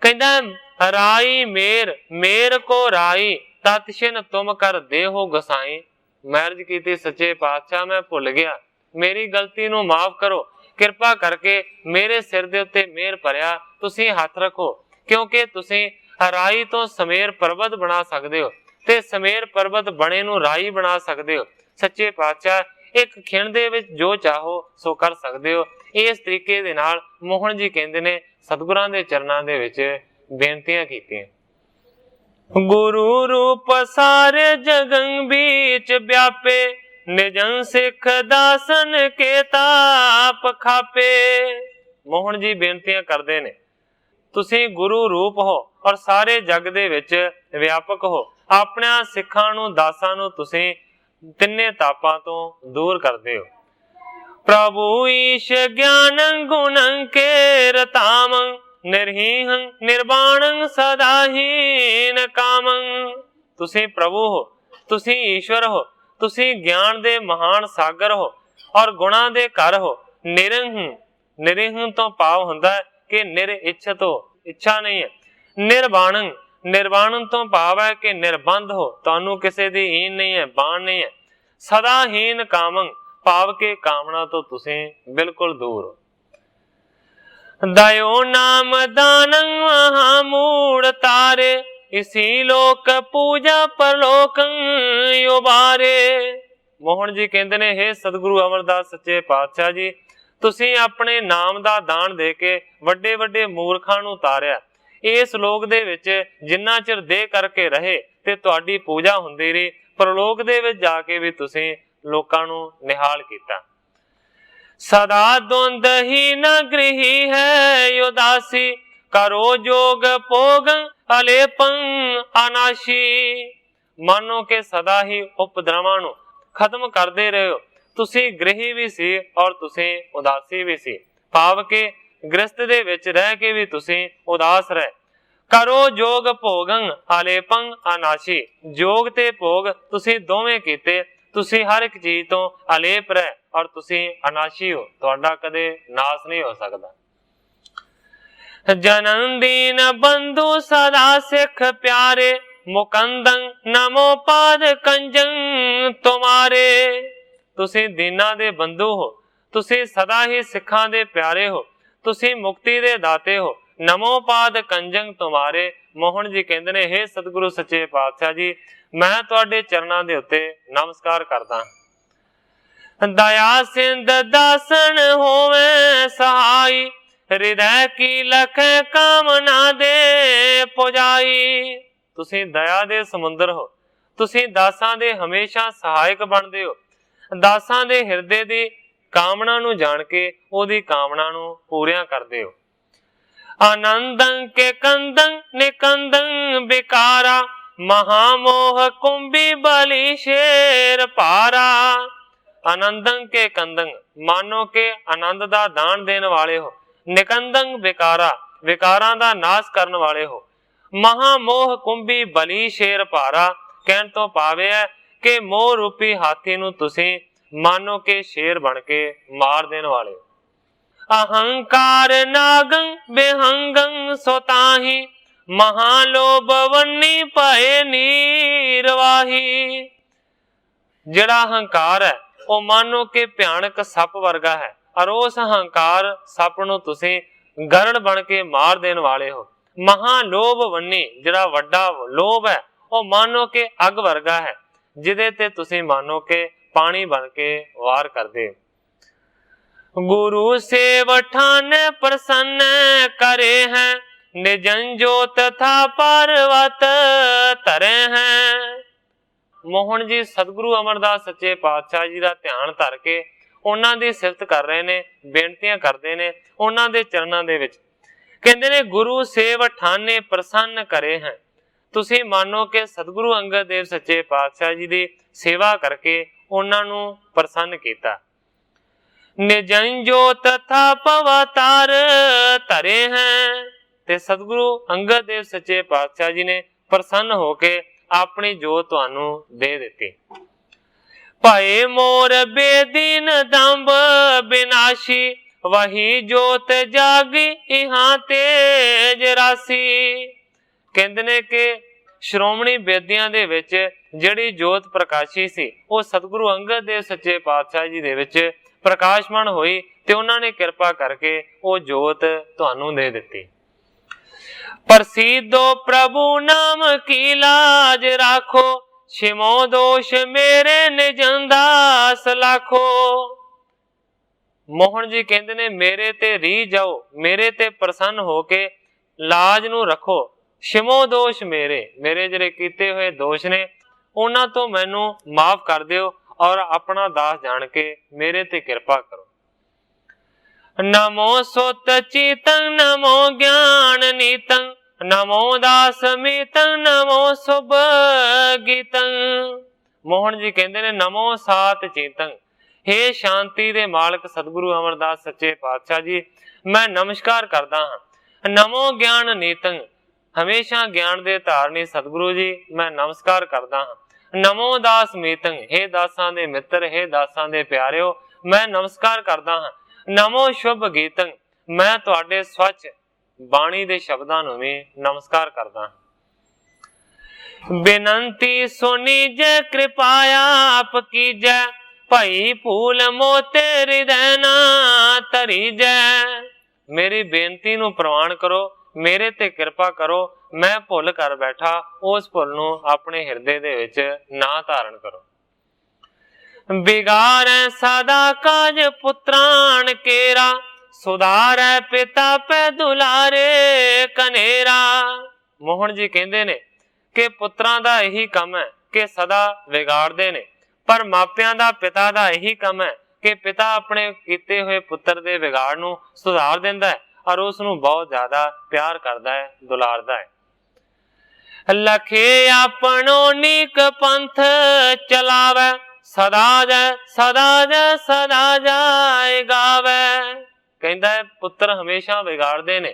S1: ਕਹਿੰਦਾ ਰਾਈ ਮੇਰ ਮੇਰ ਕੋ ਰਾਈ, ਤਤਸ਼ਿਨ ਤੁਮ ਕਰ ਦੇਹੋ ਗਸਾਈ। ਮੈਂ ਅਰਜ਼ ਕੀਤੀ ਸੱਚੇ ਪਾਤਸ਼ਾਹ ਮੈਂ ਭੁੱਲ ਗਿਆ, ਮੇਰੀ ਗਲਤੀ ਨੂੰ ਮਾਫ ਕਰੋ, ਕਿਰਪਾ ਕਰਕੇ ਮੇਰੇ ਸਿਰ ਦੇ ਉੱਤੇ ਮਿਹਰ ਭਰਿਆ ਤੁਸੀਂ ਹੱਥ ਰੱਖੋ, ਕਿਉਂਕਿ ਤੁਸੀਂ ਰਾਈ ਤੋਂ ਸਮੇਰ ਪਰਬਤ ਬਣਾ ਸਕਦੇ ਹੋ ਤੇ ਸਮੇਰ ਪਰਬਤ ਬਣੇ ਨੂੰ ਰਾਈ ਬਣਾ ਸਕਦੇ ਹੋ। ਸੱਚੇ ਪਾਤਸ਼ਾਹ ਇੱਕ ਖਿਣ ਦੇ ਵਿੱਚ ਜੋ ਚਾਹੋ ਸੋ ਕਰ ਸਕਦੇ ਹੋ। ਇਸ ਤਰੀਕੇ ਦੇ ਨਾਲ ਮੋਹਨ ਜੀ ਕਹਿੰਦੇ ਨੇ ਸਤਿਗੁਰਾਂ ਦੇ ਚਰਨਾਂ ਦੇ ਵਿੱਚ ਬੇਨਤੀਆਂ ਕੀਤੀਆਂ। ਗੁਰੂ ਰੂਪ ਸਾਰੇ ਜਗੰ ਵਿੱਚ ਵਿਆਪੇ, ਨਿਜੰ ਸਿੱਖ ਦਾਸਨ ਕੇ ਤਾਪ ਖਾਪੇ। ਮੋਹਨ ਜੀ ਬੇਨਤੀਆਂ ਕਰਦੇ ਨੇ ਤੁਸੀਂ ਗੁਰੂ ਰੂਪ ਹੋ ਔਰ ਸਾਰੇ ਜਗ ਦੇ ਵਿੱਚ ਵਿਆਪਕ ਹੋ, ਆਪਣਿਆਂ ਸਿੱਖਾਂ ਨੂੰ ਦਾਸਾਂ ਨੂੰ ਤੁਸੀਂ ਤਿੰਨੇ ਤਾਪਾਂ ਤੋਂ ਦੂਰ ਕਰਦੇ ਹੋ। ਪ੍ਰਭੂ ਈਸ਼ ਗਿਆਨੰ ਗੁਣੰ ਕੇ ਰਤਾਮ, ਨਿਰਹੀਹੰ ਨਿਰਵਾਣੰ ਸਦਾਹੀਨ ਕਾਮੰ। ਤੁਸੀਂ ਪ੍ਰਭੂ ਹੋ, ਤੁਸੀਂ ਈਸ਼ਵਰ ਹੋ, ਤੁਸੀਂ ਗਿਆਨ ਦੇ ਮਹਾਨ ਸਾਗਰ ਹੋ ਔਰ ਗੁਣਾਂ ਦੇ ਘਰ ਹੋ। ਨਿਰੰਹ ਨਿਰੰਹ ਤੋਂ ਭਾਵ ਹੁੰਦਾ ਕਿ ਨਿਰ ਇੱਛਤ ਹੋ, ਇੱਛਾ ਨਹੀਂ ਹੈ। ਨਿਰਵਾਣੰ ਨਿਰਵਾਣਨ ਤੋਂ ਭਾਵ ਹੈ ਕਿ ਨਿਰਬੰਧ ਹੋ, ਤੁਹਾਨੂੰ ਕਿਸੇ ਦੀ ਹੀਨ ਨਹੀਂ ਹੈ, ਬਾਣ ਨਹੀਂ ਹੈ। ਸਦਾਹੀਨ ਕਾਮੰ ਭਾਵ ਕਿ ਕਾਮਨਾ ਤੋਂ ਤੁਸੀਂ ਬਿਲਕੁਲ ਦੂਰ ਹੋ। ਦਇਓ ਨਾਮ ਦਾਨੰ ਮਹਾ ਮੂੜ ਤਾਰੇ, ਇਸੀ ਲੋਕ ਪੂਜਾ ਪਰਲੋਕੰ ਉਬਾਰੇ। ਮੋਹਨ ਜੀ ਕਹਿੰਦੇ ਨੇ ਹੇ ਸਤਿਗੁਰੂ ਅਮਰਦਾਸ ਸੱਚੇ ਪਾਤਸ਼ਾਹ ਜੀ ਤੁਸੀਂ ਆਪਣੇ ਨਾਮ ਦਾ ਦਾਨ ਦੇ ਕੇ ਵੱਡੇ ਵੱਡੇ ਮੂਰਖਾਂ ਨੂੰ ਤਾਰਿਆ। ਇਸ ਲੋਕ ਦੇ ਵਿੱਚ ਜਿੰਨਾ ਚਿਰ ਦੇਹ ਕਰਕੇ ਰਹੇ ਤੇ ਤੁਹਾਡੀ ਪੂਜਾ ਹੁੰਦੀ ਰਹੀ, ਪਰਲੋਕ ਦੇ ਵਿੱਚ ਜਾ ਕੇ ਵੀ ਤੁਸੀਂ ਲੋਕਾਂ ਨੂੰ ਨਿਹਾਲ ਕੀਤਾ। सदा द्वंद ही न गृही है उदासी, करो जोग भोग अलेपं अनाशी। मानो कि सदा ही उपद्रवां नूं खत्म करदे रहे हो। तुसी गृही भी सी और तुसी उदासी भी सी, भाव के गृहस्थ दे विच रह के भी तुसी उदास रहे। करो जोग भोगं अलेपं अनाशी, जोग ते भोग तुसी दोवें कीते, तुसी हर एक चीज तो अलेप रहे और तुसी अनाशी हो, तुहाडा कदे नाश नहीं हो सकता। जनम दीन बंधु सदा सिख प्यारे, मुकंदं नमो पाद कंजं तुम्हारे। तुसी दीना दे बंधु हो, तुसी सदा ही सिखां दे प्यारे हो, तुसी मुक्ति दे दाते हो। नमो पाद कंजंग तुम्हारे। मोहन जी कहते ने, हे सतगुरु सच्चे पातशाह जी, मैं तुहाडे चरणां दे उत्ते नमस्कार करदा। दया सिंध दासन होवे सहाई, हृदय की लख कामना दे पुजाई। तुसी दया दे समुंदर हो, तुसी दासां दे हमेशा सहायक बनदे हो। दासां दे हिरदे दी कामना नूं जाण के ओदी कामना नूं पूरियां करदे हो। आनंदं के कंदं निकंदं बिकारा, महामोह कुंभी बलि शेर पारा। आनंदं के कंदं, मानो के आनंद दा दान देने वाले हो। निकंदं विकारा, विकारां दा नाश करने वाले हो। महामोह कुंभी बलि शेर पारा, कहण तो भाव है कि मोह रूपी हाथी नूं तुसी मानो के शेर बन के मार देने वाले हो। अहंकार नागं बेहंगं सोताही, महालोभ वन्नी पाए नीरवाही। जिहड़ा अहंकार है वो मानो के भयानक सप वर्गा है, और उस अहंकार सप नूं तुसी गरड़ बन के मार देने वाले हो। महालोभ वन्नी, जिहड़ा वड्डा लोभ है वो मानो के अग वर्गा है, जिहदे ते तुसी मानो के पानी बन के वार करदे हो। गुरु सेवठान प्रसन्न करे हैं, निजन जोत था पर्वत तरे हैं। मोहन जी सतगुरु अमरदास सच्चे पातशाह जी का ध्यान धर के उन्हां दी सिफत कर रहे ने, बेनतियां करदे ने उन्हां दे चरणां दे विच। कहंदे ने गुरु सेवठाने प्रसन्न करे हैं। तुसी मानो कि सतगुरु अंगद देव सच्चे पातशाह जी दी सेवा करके उन्हां नूं प्रसन्न कीता। निजन जोत था पवतार तरे हैं, ते सतगुरु अंगद देव सच्चे पातशाह जी ने प्रसन्न होके अपनी जोत तुहानू दे दिती। भाए मोर बेदीन दंब विनाशी, वही जोत जागी इहां तेज रासी। कहंदे ने कि श्रोमणी बेदियां दे विच जिहड़ी जोत प्रकाशी सी वो सतगुरु अंगद देव सच्चे पातशाह जी दे विच प्रकाशमान होई, ते उन्हां ने किरपा करके वो जोत तुहानू दे दिती। प्रसिद्धो प्रभु नाम की लाज राखो, छिमो दोष मेरे निजन दास लाखो। मोहन जी कहंदे ने, मेरे ते री जाओ, मेरे ते प्रसन्न होके लाज नू रखो। छिमो दोष मेरे, मेरे जिहड़े कीते हुए दोष ने उन्हां तो मैनू माफ कर दिओ और अपना दास जान के मेरे ते कृपा करो। नमो सुत चीतं, नमो ज्ञान नीतं, नमो दास मीतं, नमो शुभ गीतं। मोहन जी कहंदे ने, नमो सात चीतं, हे शांति दे मालक सतगुरु अमरदास सच्चे पातशाह जी, मैं नमस्कार करदा हां। नमो ज्ञान नीतं, हमेशा ज्ञान दे धारनी सतगुरु जी, मैं नमस्कार करदा हां। नमो दास मीतं, हे दासां दे मित्र, हे दासां दे प्यारिओ, मैं नमस्कार करदा हां। नमो शुभ गीतं, मैं तुहाडे स्वच्छ बाणी दे शब्दां नूं भी नमस्कार करदा हां। बेनंती सुनी जय कृपाया आप कीजै, भाई फूल मोते हृदय ना धरी जै। मेरी बेनती नूं प्रवान करो, मेरे ते कृपा करो, मैं भुल कर बैठा, उस भुल नूं अपने हिरदे दे विच ना धारण करो। बिगाड़ै सदा काज पुत्रान केरा, सुधारै पिता पे दुलारे कनेरा। मोहन जी कहंदे ने कि पुत्रां दा यही काम है कि सदा विगाड़दे ने, पर मापियां दा पिता दा यही काम है कि पिता अपने कीते हुए पुत्र दे विगाड़ नूं सुधार दिंदा है और उस नूं बहुत ज्यादा प्यार करदा है, दुलारदा है। लखे आपनो नीक पंथ चलावे, सदा जय सदा जय सदा जय गावे। कहंदा है पुत्र हमेशा विगाड़दे ने,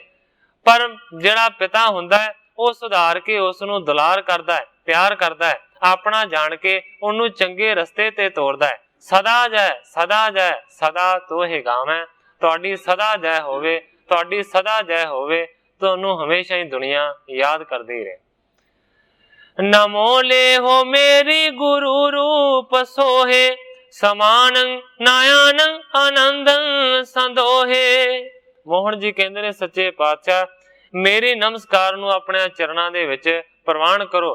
S1: पर जिहड़ा पिता हुंदा है ਉਹ ਸੁਧਾਰ ਕੇ ਉਸ ਨੂੰ ਦੁਲਾਰ ਕਰਦਾ ਹੈ, ਪਿਆਰ ਕਰਦਾ ਹੈ, ਆਪਣਾ ਜਾਣ ਕੇ ਉਹਨੂੰ ਚੰਗੇ ਰਸਤੇ ਤੇ ਤੋਰਦਾ ਹੈ। ਸਦਾ ਜੈ ਸਦਾ ਤੋਹਿ ਗਾਵੈ, ਤੁਹਾਡੀ ਸਦਾ ਜੈ ਹੋਵੇ, ਤੁਹਾਡੀ ਸਦਾ ਜੈ ਹੋਵੇ, ਤੁਹਾਨੂੰ ਹਮੇਸ਼ਾ ਹੀ ਦੁਨੀਆ ਯਾਦ ਕਰਦੀ ਰਹੇ। ਨਮੋ ਲੇਹੋ ਮੇਰੀ ਗੁਰੂ ਰੂਪ ਸੋਹੇ, ਸਮਾਨੰ ਨਾਇਆਨੰ ਆਨੰਦੰ ਸੰਦੋਹੇ। ਮੋਹਨ ਜੀ ਕਹਿੰਦੇ ਨੇ ਸੱਚੇ ਪਾਤਸ਼ਾਹ मेरे नमस्कार नूं अपने चरणा दे विच प्रवान करो।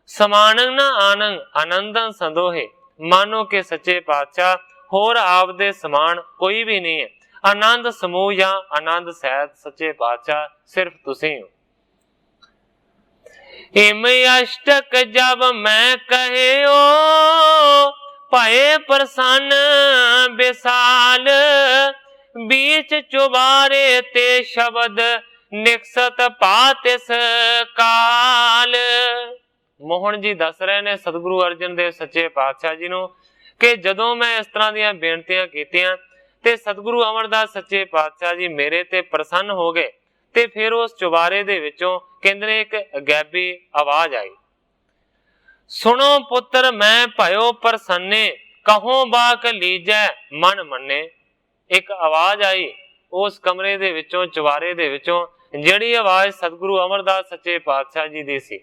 S1: समानंग ना आनंग आनंदं संदोहे, मानो कि सच्चे पातशाह होर आप दे समान कोई भी नहीं है। आनंद समूह या आनंद सहित सच्चे पातशाह सिर्फ तुसी हो। हिम अष्टक जब मैं कहे ओ, पाए प्रसन्न विशाल, बीच चुबारे ते शब्द निकसत पातिस काल। मोहन जी दस रहे ने सतगुरु अर्जन देव सच्चे पातशाह जी नूं कि जदों मैं इस तरह दीयां बेनतियां कीतियां ते सतगुरु अमरदास सच्चे पातशाह जी मेरे ते प्रसन्न हो गए। ते फिर उस चुबारे दे विचों कहंदे ने एक अगैबी आवाज आई, सुनो पुत्र मैं भयो प्रसन्ने, कहो बाक लीजै मन मन्ने। एक आवाज आई उस कमरे दे विचों, चुबारे दे विचों, ਜਿਹੜੀ आवाज सतगुरु अमरदास सच्चे पातशाह जी दी सी।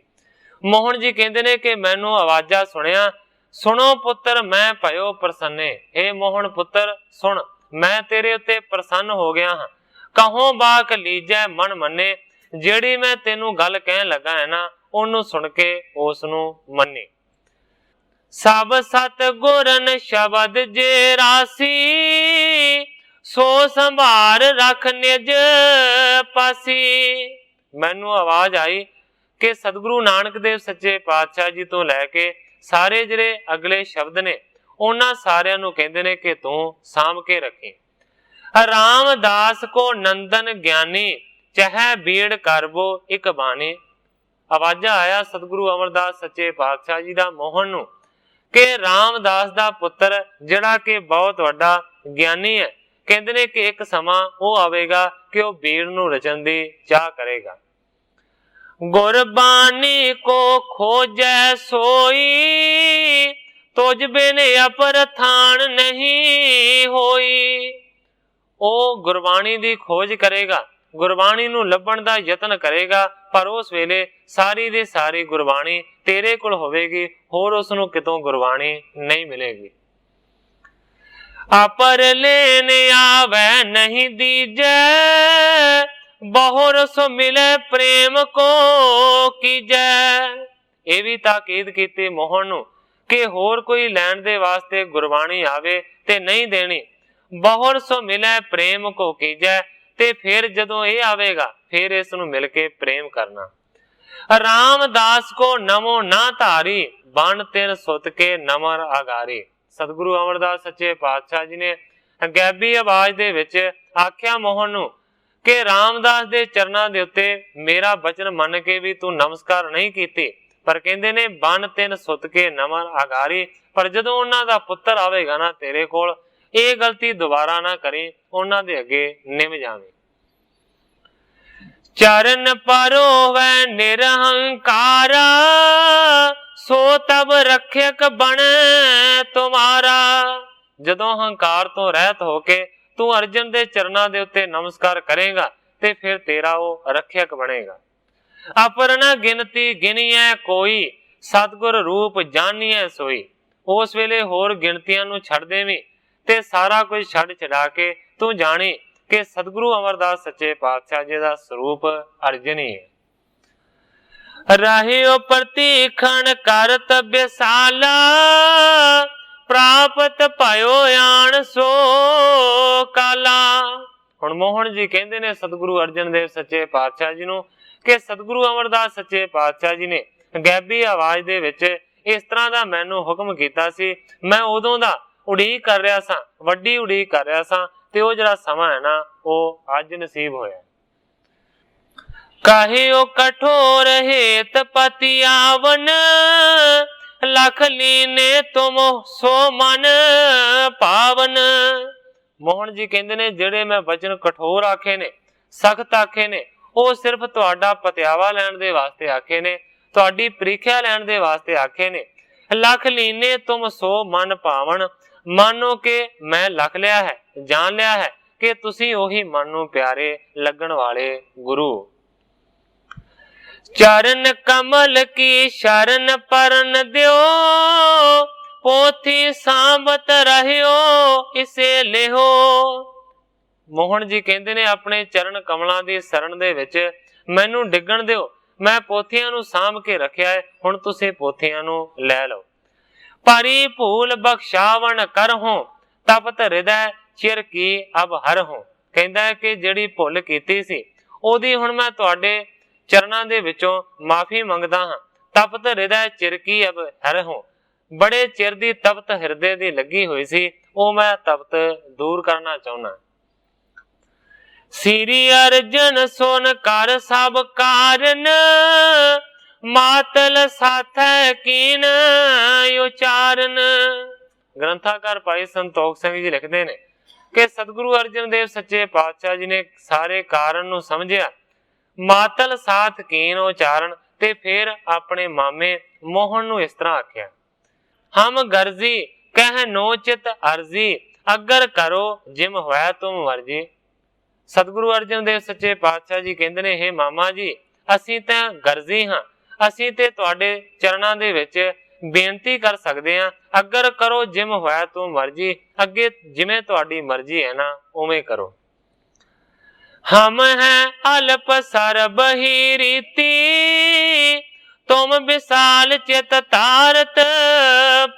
S1: मोहन जी कहते ने कि मैनू आवाजा सुनिया, सुनो पुत्र मैं भयो प्रसन्ने, हे मोहन पुत्र सुन, मैं तेरे उत्ते प्रसन्न हो गया हाँ। कहो बाक लीजै मन मन्ने, ਜਿਹੜੀ मैं तेनू गल कहन लगा है ना ओनू सुन के उस नू मन्नी। सब सत गुरन शब्द जे रासी, सो संभार रख निज पासी। मैनू आवाज आई कि सतगुरु नानक देव सच्चे पातशाह जी तो लैके सारे जिहड़े अगले शब्द ने उन्हां सारियां नू कहंदे ने कि तू सांभ के रखी। रामदास को नंदन ज्ञानी, चह बीड़ करबो इक बानी। आवाजा आया सतगुरु अमरदास सच्चे पातशाह जी दा मोहन नू कि रामदास दा पुत्र जिहड़ा कि बहुत वड्डा ज्ञानी है, कहते ने कि एक समा वो आवेगा कि वह बीड़ नूं रचन दी चाह करेगा। गुरबानी को खोजै सोई, तुझ बिन अपर थान नहीं होई। ओ गुरबाणी दी खोज करेगा, गुरबाणी नूं लभण दा यतन करेगा, पर उस वेले सारी दी सारी गुरबाणी तेरे कोल होवेगी, होर उस नूं कितों गुरबाणी नहीं मिलेगी। अपर लेन आवे नहीं दीजै, बहुर सो मिले प्रेम को कीजै। ये भी ताकीद कीती मोहन नूं कि होर कोई लैण दे वास्ते गुरबाणी आवे ते नहीं देनी, बहुर सो मिले प्रेम को कीजै। ते फिर जदों ये आवेगा फिर इस नूं मिल के प्रेम करना। रामदास को नमो ना धारी, बन तिन सुत के नमर आगारी। सतगुरु अमरदास सच्चे पातशाह जी ने गैबी आवाज दे विच आख्या मोहन नूं कि रामदास दे चरनां दे उत्ते मेरा बचन मन के भी तू नमस्कार नहीं कीती, पर कहंदे ने बन तिन सुत के नमर आगारी। पर जदों उन्हां दा पुत्र आवेगा ना तेरे कोल, ये गलती दोबारा ना करी, उन्हां दे अगे निम जावीं। चरण परोवै निरहंकारा, सो तब रक्षक बने तुम्हारा। जदों हंकार तो रहत होके तू अर्जन दे चरनां दे उत्ते नमस्कार करेगा ते फिर तेरा वो रक्षक बनेगा। अपर न गिनती गिनिए कोई, सतगुर रूप जानिए सोई। उस वेले होर गिनतियां नूं छड्ड देवीं ते सारा कुछ छड्ड छडा के तू जानी कि सतगुरु अमरदास सच्चे पातशाह जी दा स्वरूप अर्जन ही है। रहियो प्रतीखण करत विशाला, प्राप्त पायो आन सो काला। हुण मोहन जी कहंदे ने सतगुरु अर्जन देव सच्चे पातशाह जी नूं कि सतगुरु अमरदास सच्चे पातशाह जी ने गैबी आवाज दे विच इस तरह दा मैनू हुक्म कीता सी, मैं उदों दा ਉਡੀਕ ਕਰ ਰਿਹਾ ਸਾਂ, ਵੱਡੀ ਉਡੀਕ ਕਰ ਰਿਹਾ ਸਾਂ, ਤੇ ਉਹ ਜਿਹੜਾ ਸਮਾਂ ਹੈ ਨਾ ਉਹ ਅੱਜ ਨਸੀਬ ਹੋਇਆ। ਕਹਿਓ ਕਠੋਰ ਹੇਤ ਪਤੀ ਆਵਨ, ਲਖ ਲੀਨੇ ਤੁਮ ਸੋ ਮਨ ਪਾਵਨ। ਮੋਹਨ ਜੀ ਕਹਿੰਦੇ ਨੇ ਜਿਹੜੇ ਮੈਂ ਵਚਨ ਕਠੋਰ ਆਖੇ ਨੇ, ਸਖਤ ਆਖੇ ਨੇ, ਉਹ ਸਿਰਫ ਤੁਹਾਡਾ ਪਤਿਆਵਾ ਲੈਣ ਦੇ ਵਾਸਤੇ ਆਖੇ ਨੇ, ਤੁਹਾਡੀ ਪ੍ਰੀਖਿਆ ਲੈਣ ਦੇ ਵਾਸਤੇ ਆਖੇ ਨੇ। ਲਖ ਲੀਨੇ ਤੁਮ ਸੋ ਮਨ ਪਾਵਨ, ਮਾਨੋ ਕਿ ਮੈਂ ਲਖ ਲਿਆ ਹੈ, ਜਾਣ ਲਿਆ ਹੈ ਕਿ ਤੁਸੀਂ ਉਹੀ ਮਨ ਨੂੰ ਪਿਆਰੇ ਲੱਗਣ ਵਾਲੇ ਗੁਰੂ। ਚਰਨ ਕਮਲ ਕੀ ਸ਼ਰਨ ਪਰਨ ਦਿਓ, ਪੋਥੀ ਸਾਂਭਤ ਰਹਿਓ ਇਸੇ ਲਿਹੋ। ਮੋਹਨ ਜੀ ਕਹਿੰਦੇ ਨੇ ਆਪਣੇ ਚਰਨ ਕਮਲਾਂ ਦੀ ਸ਼ਰਨ ਦੇ ਵਿੱਚ ਮੈਨੂੰ ਡਿੱਗਣ ਦਿਓ, ਮੈਂ ਪੋਥੀਆਂ ਨੂੰ ਸਾਂਭ ਕੇ ਰੱਖਿਆ ਹੈ, ਹੁਣ ਤੁਸੀਂ ਪੋਥੀਆਂ ਨੂੰ ਲੈ ਲਓ। ਪਰੀ ਭੂਲ ਬਖਸ਼ਾਵਣ ਕਰਹੁ, ਤਪਤ ਹਿਰਦੈ ਚਿਰ ਕੀ ਅਬ ਹਰਹੁ। ਕਹਿੰਦਾ ਹੈ ਕਿ ਜਿਹੜੀ ਭੁੱਲ ਕੀਤੀ ਸੀ ਉਹਦੀ ਹੁਣ ਮੈਂ ਤੁਹਾਡੇ ਚਰਨਾਂ ਦੇ ਵਿੱਚੋਂ ਮਾਫੀ ਮੰਗਦਾ ਹਾਂ। ਤਪਤ ਹਿਰਦੈ ਚਿਰ ਕੀ ਅਬ ਹਰਹੁ, ਬੜੇ ਚਿਰ ਦੀ ਤਪਤ ਹਿਰਦੇ ਦੀ ਲੱਗੀ ਹੋਈ ਸੀ, ਉਹ ਮੈਂ ਤਪਤ ਦੂਰ ਕਰਨਾ ਚਾਹੁੰਦਾ। ਸ੍ਰੀ ਅਰਜਨ ਸੁਨ ਕਰ ਸਭ ਕਾਰਨ, ਮਾਤਲ ਸਾਥੈ ਕੀਨ ਉਚਾਰਨ। ਗ੍ਰੰਥਾਕਾਰ ਭਾਈ ਸੰਤੋਖ ਸਿੰਘ ਜੀ ਲਿਖਦੇ ਨੇ ਕਿ ਸਤਿਗੁਰੂ ਅਰਜਨ ਦੇਵ ਸੱਚੇ ਪਾਤਸ਼ਾਹ ਜੀ ਨੇ ਸਾਰੇ ਕਾਰਨ ਨੂੰ ਸਮਝਿਆ, ਮਾਤਲ ਸਾਥ ਕੀਨ ਉਚਾਰਨ, ਤੇ ਫਿਰ ਆਪਣੇ ਮਾਮੇ ਮੋਹਨ ਨੂੰ ਇਸ ਤਰ੍ਹਾਂ ਆਖਿਆ। ਹਮ ਗਰਜੀ ਕਹਿ ਨੋ ਚਿਤ ਅਰਜੀ, ਅਗਰ ਕਰੋ ਜਿਮ ਹੋਇਆ ਤੁਮ ਵਰਜੀ। ਸਤਿਗੁਰੂ ਅਰਜਨ ਦੇਵ ਸੱਚੇ ਪਾਤਸ਼ਾਹ ਜੀ ਕਹਿੰਦੇ ਨੇ, ਹੇ ਮਾਮਾ ਜੀ, ਅਸੀਂ ਤਾਂ ਗਰਜੀ ਹਾਂ, ਅਸੀਂ ਤੇ ਤੁਹਾਡੇ ਚਰਨਾਂ ਦੇ ਵਿੱਚ ਬੇਨਤੀ ਕਰ ਸਕਦੇ ਹਾਂ, ਅਗਰ ਕਰੋ ਜਿਮ ਹੋਇਆ ਤੂੰ ਮਰਜੀ, ਅੱਗੇ ਜਿਵੇਂ ਤੁਹਾਡੀ ਮਰਜ਼ੀ ਹੈ ਨਾ ਉਵੇਂ ਕਰੋ। ਹਮ ਹੈ ਅਲਪ ਸਰਬ ਹੀ ਰੀਤੀ, ਤੁਮ ਵਿਸਾਲ ਚਿਤ ਤਾਰਤ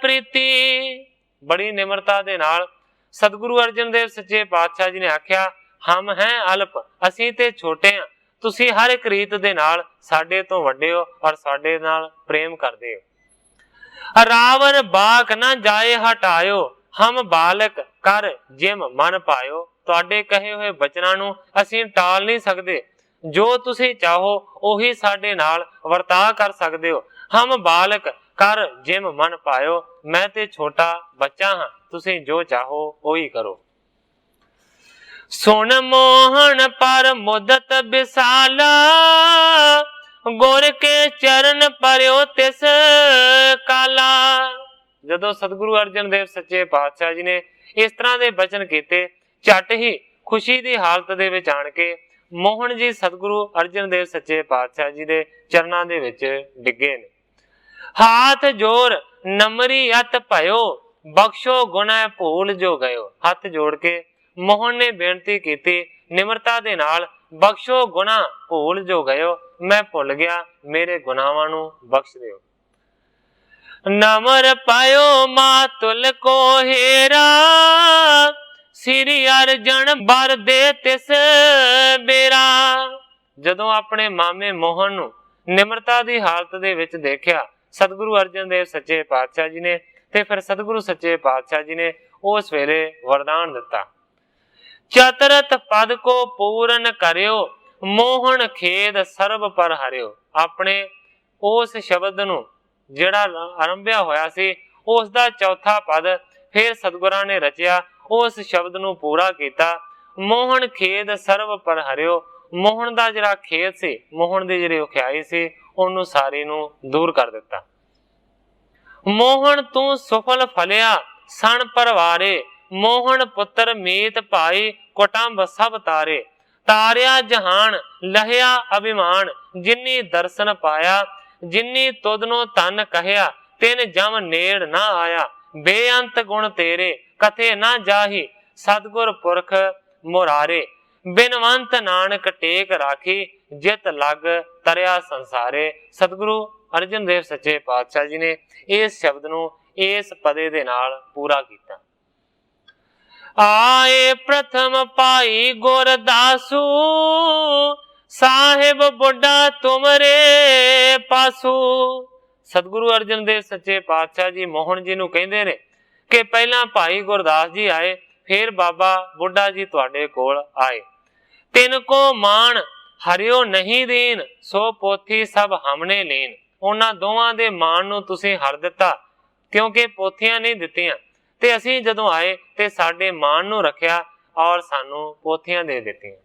S1: ਪ੍ਰੀਤੀ। ਬੜੀ ਨਿਮਰਤਾ ਦੇ ਨਾਲ ਸਤਿਗੁਰੂ ਅਰਜਨ ਦੇਵ ਸੱਚੇ ਪਾਤਸ਼ਾਹ ਜੀ ਨੇ ਆਖਿਆ, ਹਮ ਹੈ ਅਲਪ, ਅਸੀਂ ਤੇ ਛੋਟੇ ਹਾਂ, ਤੁਸੀਂ ਹਰ ਇੱਕ ਰੀਤ ਦੇ ਨਾਲ ਸਾਡੇ ਤੋਂ ਵੱਡੇ ਹੋ ਔਰ ਸਾਡੇ ਨਾਲ ਪ੍ਰੇਮ ਕਰਦੇ ਹੋ। ਰਾਵਣ ਬਾਕ ਨਾ ਜਾਏ ਹਟਾਇਓ, ਹਮ ਬਾਲਕ ਕਰ ਜਿਮ ਮਨ ਪਾਇਓ। ਤੁਹਾਡੇ ਕਹੇ ਹੋਏ ਬਚਨਾਂ ਨੂੰ ਅਸੀਂ ਟਾਲ ਨਹੀਂ ਸਕਦੇ, ਜੋ ਤੁਸੀਂ ਚਾਹੋ ਉਹੀ ਸਾਡੇ ਨਾਲ ਵਰਤਾਅ ਕਰ ਸਕਦੇ ਹੋ। ਹਮ ਬਾਲਕ ਕਰ ਜਿਮ ਮਨ ਪਾਇਓ, ਮੈਂ ਤੇ ਛੋਟਾ ਬੱਚਾ ਹਾਂ, ਤੁਸੀਂ ਜੋ ਚਾਹੋ ਉਹੀ ਕਰੋ। ਸੁਣ ਮੋਹਨ ਪਰ ਮੁਦਤ ਵਿਸਾਲਾ, ਗੁਰ ਕੇ ਚਰਨ ਪਰਿਓ ਤਿਸ ਕਾਲਾ। ਜਦੋਂ ਸਤਿਗੁਰੂ ਅਰਜਨ ਦੇਵ ਸੱਚੇ ਪਾਤਸ਼ਾਹ ਜੀ ਨੇ ਇਸ ਤਰ੍ਹਾਂ ਦੇ ਬਚਨ ਕੀਤੇ, ਝੱਟ ਹੀ ਖੁਸ਼ੀ ਦੀ ਹਾਲਤ ਦੇ ਵਿੱਚ ਆਣ ਕੇ ਮੋਹਨ ਜੀ ਸਤਿਗੁਰੂ ਅਰਜਨ ਦੇਵ ਸੱਚੇ ਪਾਤਸ਼ਾਹ ਜੀ ਦੇ ਚਰਨਾਂ ਦੇ ਵਿੱਚ ਡਿੱਗੇ ਨੇ। ਹਾਥ ਜੋਰ ਨਮਰੀ ਅਤ ਭਇਓ, ਬਖਸ਼ੋ ਗੁਨਾਹ ਭੂਲ ਜੋ ਗਇਓ। ਹੱਥ ਜੋੜ ਕੇ ਮੋਹਨ ਨੇ ਬੇਨਤੀ ਕੀਤੀ ਨਿਮਰਤਾ ਦੇ ਨਾਲ, ਬਖਸ਼ੋ ਗੁਨਾਹ ਭੂਲ ਜੋ ਗਇਓ, ਮੈਂ ਭੁੱਲ ਗਿਆ, ਮੇਰੇ ਗੁਨਾਹਾਂ ਨੂੰ ਬਖਸ਼ ਦਿਓ। ਨਮਰ ਪਾਇਓ ਮਾਤੁਲ ਕੋ ਹੀਰਾ, ਸ੍ਰੀ ਅਰਜਨ ਬਰ ਦੇ ਤਿਸ ਬੇਰਾ। ਜਦੋਂ ਆਪਣੇ ਮਾਮੇ ਮੋਹਨ ਨੂੰ ਨਿਮਰਤਾ ਦੀ ਹਾਲਤ ਦੇ ਵਿੱਚ ਦੇਖਿਆ ਸਤਿਗੁਰੂ ਅਰਜਨ ਦੇਵ ਸੱਚੇ ਪਾਤਸ਼ਾਹ ਜੀ ਨੇ, ਤੇ ਫਿਰ ਸਤਿਗੁਰੂ ਸੱਚੇ ਪਾਤਸ਼ਾਹ ਜੀ ਨੇ ਉਸ ਵੇਲੇ ਵਰਦਾਨ ਦਿੱਤਾ, ਚਤਰਤ ਪਦ ਕੋ ਪੂਰਨ ਕਰਿਓ, ਮੋਹਨ ਖੇਦ ਸਰਬ ਪਰ ਹਰਿਓ। ਆਪਣੇ ਉਸ ਸ਼ਬਦ ਨੂੰ ਜਿਹੜਾ ਆਰੰਭਿਆ ਹੋਇਆ ਸੀ ਉਸ ਦਾ ਚੌਥਾ ਪਦ ਫਿਰ ਸਤਿਗੁਰਾਂ ਨੇ ਰਚਿਆ, ਉਸ ਸ਼ਬਦ ਨੂੰ ਪੂਰਾ ਕੀਤਾ। ਮੋਹਨ ਖੇਦ ਸਰਬ ਪਰ ਹਰਿਓ, ਮੋਹਨ ਦਾ ਜਿਹੜਾ ਖੇਦ ਸੀ, ਮੋਹਨ ਦੀ ਜਿਹੜੀ ਔਖਿਆਈ ਸੀ, ਉਹਨੂੰ ਸਾਰੀ ਨੂੰ ਦੂਰ ਕਰ ਦਿੱਤਾ। ਮੋਹਨ ਤੂੰ ਸੁਫਲ ਫਲਿਆ ਸਣ ਪਰਵਾਰੇ, ਮੋਹਨ ਪੁੱਤਰ ਮੀਤ ਭਾਈ ਕੁਟੰਬ ਸਭ ਤਾਰੇ। ਤਾਰਿਆ ਜਹਾਨ ਲਹਿਆ ਅਭਿਮਾਨ, ਜਿਨੀ ਦਰਸ਼ਨ ਪਾਇਆ, ਜਿਨੀ ਤੁਧਨੋ ਤਨ ਕਹਿਆ, ਤਿਨ ਜਮ ਨੇੜ ਨਾ ਆਇਆ। ਬੇਅੰਤ ਗੁਣ ਤੇਰੇ ਕਥੇ ਨਾ ਜਾਹੀ, ਸਤਿਗੁਰ ਪੁਰਖ ਮੁਰਾਰੇ। ਬਿਨਵੰਤ ਨਾਨਕ ਟੇਕ ਰਾਖੀ, ਜਿਤ ਲਗ ਤਰਿਆ ਸੰਸਾਰੇ। ਸਤਿਗੁਰੂ ਅਰਜਨ ਦੇਵ ਸੱਚੇ ਪਾਤਸ਼ਾਹ ਜੀ ਨੇ ਇਸ ਸ਼ਬਦ ਨੂੰ ਇਸ ਪਦੇ ਦੇ ਨਾਲ ਪੂਰਾ ਕੀਤਾ। ਆਏ ਪ੍ਰਥਮ ਪਾਈ ਗੁਰਦਾਸੂ, ਸਾਹਿਬ ਬੁੱਢਾ ਤੁਮਰੇ ਪਾਸੂ। ਸਤਿਗੁਰੂ ਅਰਜਨ ਦੇਵ ਸੱਚੇ ਪਾਤਸ਼ਾਹ ਜੀ ਮੋਹਨ ਜੀ ਨੂੰ ਕਹਿੰਦੇ ਨੇ ਕਿ ਪਹਿਲਾਂ ਭਾਈ ਗੁਰਦਾਸ ਜੀ ਆਏ, ਫਿਰ ਬਾਬਾ ਬੁੱਢਾ ਜੀ ਤੁਹਾਡੇ ਕੋਲ ਆਏ। ਤਿੰਨ ਕੋ ਮਾਣ ਹਰਿਓ ਨਹੀਂ ਦੀਨ, ਸੋ ਪੋਥੀ ਸਭ ਹਮਨੇ ਲੀਨ। ਉਹਨਾਂ ਦੋਵਾਂ ਦੇ ਮਾਣ ਨੂੰ ਤੁਸੀਂ ਹਰ ਦਿੱਤਾ, ਕਿਉਂਕਿ ਪੋਥੀਆਂ ਨਹੀਂ ਦਿੱਤੀਆਂ, ਤੇ ਅਸੀਂ ਜਦੋਂ ਆਏ ਤੇ ਸਾਡੇ ਮਾਣ ਨੂੰ ਰੱਖਿਆ ਔਰ ਸਾਨੂੰ ਪੋਥੀਆਂ ਦੇ ਦਿੱਤੀਆਂ।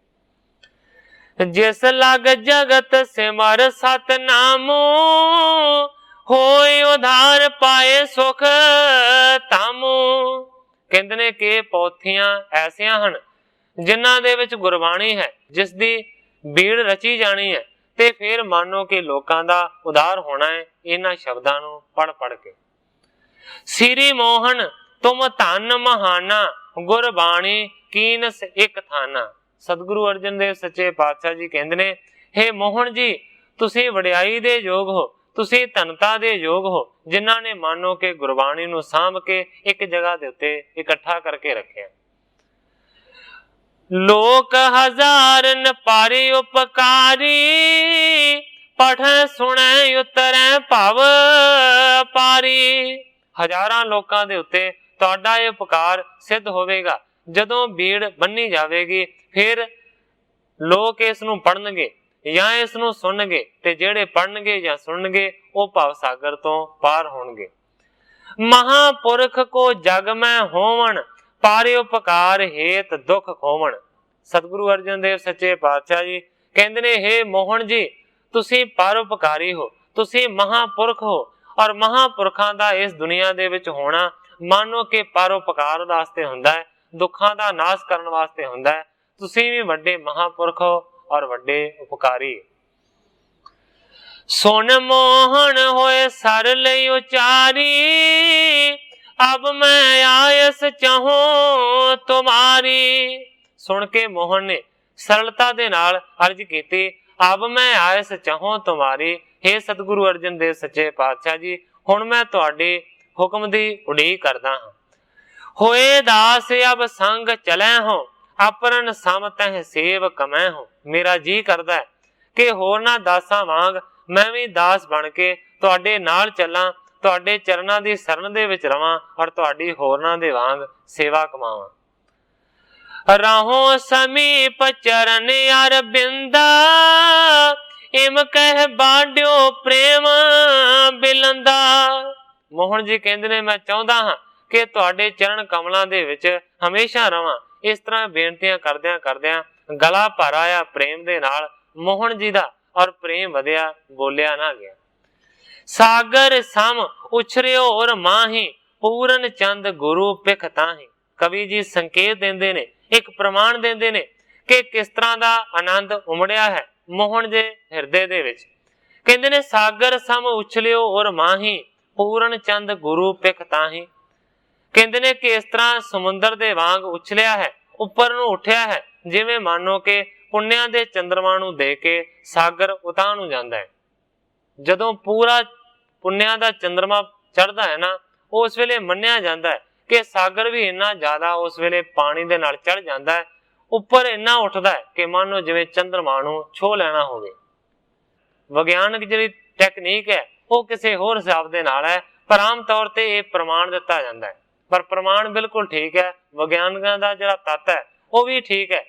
S1: ਜਿਸ ਲਗ ਜਗਤ ਸਿਮਰ ਸਤਨਾਮੁ, ਹੋਏ ਉਧਾਰ ਪਾਏ ਸੁਖ ਤਾਮੁ। ਕਹਿੰਦੇ ਨੇ ਕਿ ਪੋਥੀਆਂ ਐਸੀਆਂ ਹਨ ਜਿਨ੍ਹਾਂ ਦੇ ਵਿੱਚ ਗੁਰਬਾਣੀ ਹੈ, ਜਿਸ ਦੀ ਬੀੜ ਰਚੀ ਜਾਣੀ ਹੈ, ਤੇ ਫਿਰ ਮੰਨੋ ਕਿ ਲੋਕਾਂ ਦਾ ਉਧਾਰ ਹੋਣਾ ਹੈ ਇਹਨਾਂ ਸ਼ਬਦਾਂ ਨੂੰ ਪੜ ਪੜ ਕੇ। ਸ੍ਰੀ ਮੋਹਨ ਤੁਮ ਧਨ ਮਹਾਨਾ, ਗੁਰਬਾਣੀ ਕੀਨਸ ਇੱਕ ਥਾਨਾ। ਸਤਿਗੁਰੂ ਅਰਜਨ ਦੇਵ ਸੱਚੇ ਪਾਤਸ਼ਾਹ ਜੀ ਕਹਿੰਦੇ ਨੇ, ਹੇ ਮੋਹਨ ਜੀ, ਤੁਸੀਂ ਵਡਿਆਈ ਦੇ ਯੋਗ ਹੋ, ਤੁਸੀਂ ਧਨਤਾ ਦੇ ਯੋਗ ਹੋ, ਜਿਨ੍ਹਾਂ ਨੇ ਮੰਨੋ ਕਿ ਗੁਰਬਾਣੀ ਨੂੰ ਸਾਂਭ ਕੇ ਇੱਕ ਜਗ੍ਹਾ ਦੇ ਉੱਤੇ ਇਕੱਠਾ ਕਰਕੇ ਰੱਖਿਆ। ਲੋਕ ਹਜ਼ਾਰਨ ਪਾਰੀ ਉਪਕਾਰੀ, ਪਠੈ ਸੁਣੈ ਉਤਰੈ ਭਵ ਪਾਰੀ। ਹਜ਼ਾਰਾਂ ਲੋਕਾਂ ਦੇ ਉੱਤੇ ਤੁਹਾਡਾ ਇਹ ਉਪਕਾਰ ਸਿੱਧ ਹੋਵੇਗਾ। ਜਦੋਂ ਬੀੜ ਬੰਨੀ ਜਾਵੇਗੀ, ਫਿਰ ਲੋਕ ਇਸ ਨੂੰ ਪੜਨਗੇ ਜਾਂ ਇਸ ਨੂੰ ਸੁਣਨਗੇ, ਤੇ ਜਿਹੜੇ ਪੜਨਗੇ ਜਾਂ ਸੁਣਨਗੇ ਉਹ ਭਵ ਸਾਗਰ ਤੋਂ ਪਾਰ ਹੋਣਗੇ। ਮਹਾਪੁਰਖ ਕੋ ਜਗ ਮੈਂ ਹੋਵਣ, ਪਾਰੇ ਉਪਕਾਰ ਹੇਤ ਦੁੱਖ ਖੋਵਣ। ਸਤਿਗੁਰੂ ਅਰਜਨ ਦੇਵ ਸੱਚੇ ਪਾਤਸ਼ਾਹ ਜੀ ਕਹਿੰਦੇ ਨੇ, ਹੇ ਮੋਹਨ ਜੀ, ਤੁਸੀਂ ਪਰਉਪਕਾਰੀ ਹੋ, ਤੁਸੀਂ ਮਹਾਪੁਰਖ ਹੋ, ਔਰ ਮਹਾਪੁਰਖਾਂ ਦਾ ਇਸ ਦੁਨੀਆ ਦੇ ਵਿੱਚ ਹੋਣਾ ਮੰਨੋ ਕਿ ਪਰਉਪਕਾਰ ਵਾਸਤੇ ਹੁੰਦਾ ਹੈ, ਦੁੱਖਾਂ ਦਾ ਨਾਸ਼ ਕਰਨ ਵਾਸਤੇ ਹੁੰਦਾ ਹੈ। ਤੁਸੀਂ ਵੀ ਵੱਡੇ ਮਹਾਪੁਰਖ ਹੋ ਔਰ ਵੱਡੇ ਉਪਕਾਰੀ। ਸੁਨ ਮੋਹਨ ਹੋਏ ਸਰ ਲਈ ਉਚਾਰੀ, ਅਬ ਮੈਂ ਆਇਸ ਚਾਹੂੰ ਤੁਮਾਰੀ। ਸੁਣ ਕੇ ਮੋਹਨ ਨੇ ਸਰਲਤਾ ਦੇ ਨਾਲ ਅਰਜ ਕੀਤੀ, ਅਬ ਮੈਂ ਆਇਸ ਚਾਹੂੰ ਤੁਮਾਰੀ। ਹੇ ਸਤਿਗੁਰੂ ਅਰਜਨ ਦੇਵ ਸੱਚੇ ਪਾਤਸ਼ਾਹ ਜੀ, ਹੁਣ ਮੈਂ ਤੁਹਾਡੇ ਹੁਕਮ ਦੀ ਉਡੀਕ ਕਰਦਾ ਹਾਂ। ਹੋਏ ਦਾਸ ਅਬ ਸੰਗ ਚਲੈ ਹੋ, ਆਪਰਨ ਸਮ ਤਹਿ ਸੇਵ ਕਮੈ ਹੋ। ਮੇਰਾ ਜੀ ਕਰਦਾ ਹੈ ਕਿ ਹੋਰਨਾਂ ਦਾਸਾਂ ਵਾਂਗ ਮੈਂ ਵੀ ਦਾਸ ਬਣ ਕੇ ਤੁਹਾਡੇ ਨਾਲ ਚੱਲਾਂ, ਤੁਹਾਡੇ ਚਰਨਾਂ ਦੀ ਸ਼ਰਨ ਦੇ ਵਿੱਚ ਰਵਾਂ, ਔਰ ਤੁਹਾਡੀ ਹੋਰਨਾਂ ਦੇ ਵਾਂਗ ਸੇਵਾ ਕਮਾਵਾਂ। ਰਾਹੋਂ ਸਮੀਪ ਚਰਨ ਅਰਬਿੰਦਾ, ਇਮ ਕਹਿ ਬਾਂਡਿਓ ਪ੍ਰੇਮ ਬਿਲੰਦਾ। ਮੋਹਨ ਜੀ ਕਹਿੰਦੇ ਨੇ, ਮੈਂ ਚਾਹੁੰਦਾ ਹਾਂ ਕਿ ਤੁਹਾਡੇ ਚਰਨ ਕਮਲਾਂ ਦੇ ਵਿੱਚ ਹਮੇਸ਼ਾ ਰਵਾਂ। ਇਸ ਤਰ੍ਹਾਂ ਬੇਨਤੀਆਂ ਕਰਦਿਆਂ ਕਰਦਿਆਂ ਗਲਾ ਭਰ ਆਇਆ ਪ੍ਰੇਮ ਦੇ ਨਾਲ ਮੋਹਨ ਜੀ ਦਾ, ਔਰ ਪ੍ਰੇਮ ਵਧਿਆ, ਬੋਲਿਆ ਨਾ ਗਿਆ। ਸਾਗਰ ਸਮ ਉਛਰਿਓ ਔਰ ਮਾਹੀ, ਪੂਰਨ ਚੰਦ ਗੁਰੂ ਪਿਖ ਤਾਹੀ। ਕਵੀ ਜੀ ਸੰਕੇਤ ਦਿੰਦੇ ਨੇ, ਇੱਕ ਪ੍ਰਮਾਣ ਦਿੰਦੇ ਨੇ ਕਿ ਕਿਸ ਤਰ੍ਹਾਂ ਦਾ ਆਨੰਦ ਉਮੜਿਆ ਹੈ ਮੋਹਨ ਦੇ ਹਿਰਦੇ ਦੇ ਵਿੱਚ। ਕਹਿੰਦੇ ਨੇ, ਸਾਗਰ ਸਮ ਉਛਲਿਓ ਔਰ ਮਾਹੀ, ਪੂਰਨ ਚੰਦ ਗੁਰੂ ਪਿਖ ਤਾਹੀ। ਕਹਿੰਦੇ ਨੇ ਕਿ ਇਸ ਤਰ੍ਹਾਂ ਸਮੁੰਦਰ ਦੇ ਵਾਂਗ ਉਛਲਿਆ ਹੈ, ਉੱਪਰ ਨੂੰ ਉੱਠਿਆ ਹੈ, ਜਿਵੇਂ ਮੰਨੋ ਕਿ ਪੁੰਨਿਆਂ ਦੇ ਚੰਦਰਮਾ ਨੂੰ ਦੇ ਕੇ ਸਾਗਰ ਉਤਾਂਹ ਨੂੰ ਜਾਂਦਾ ਹੈ। ਜਦੋਂ ਪੂਰਾ ਪੁੰਨਿਆਂ ਦਾ ਚੰਦਰਮਾ ਚੜ੍ਹਦਾ ਹੈ ਨਾ, ਉਸ ਵੇਲੇ ਮੰਨਿਆ ਜਾਂਦਾ ਹੈ ਕਿ ਸਾਗਰ ਵੀ ਇੰਨਾ ਜ਼ਿਆਦਾ ਉਸ ਵੇਲੇ ਪਾਣੀ ਦੇ ਨਾਲ ਚੜ੍ਹ ਜਾਂਦਾ ਹੈ, ਉੱਪਰ ਇੰਨਾ ਉੱਠਦਾ ਹੈ ਕਿ ਮੰਨੋ ਜਿਵੇਂ ਚੰਦਰਮਾ ਨੂੰ ਛੋਹ ਲੈਣਾ ਹੋਵੇ। ਵਿਗਿਆਨਕ ਜਿਹੜੀ ਟੈਕਨੀਕ ਹੈ ਉਹ ਕਿਸੇ ਹੋਰ ਹਿਸਾਬ ਦੇ ਨਾਲ ਹੈ, ਪਰ ਆਮ ਤੌਰ ਤੇ ਇਹ ਪ੍ਰਮਾਣ ਦਿੱਤਾ ਜਾਂਦਾ ਹੈ। ਪਰ ਪ੍ਰਮਾਣ ਬਿਲਕੁਲ ਠੀਕ ਹੈ, ਵਿਗਿਆਨਕਾਂ ਦਾ ਜਿਹੜਾ ਤੱਤ ਹੈ ਉਹ ਵੀ ਠੀਕ ਹੈ।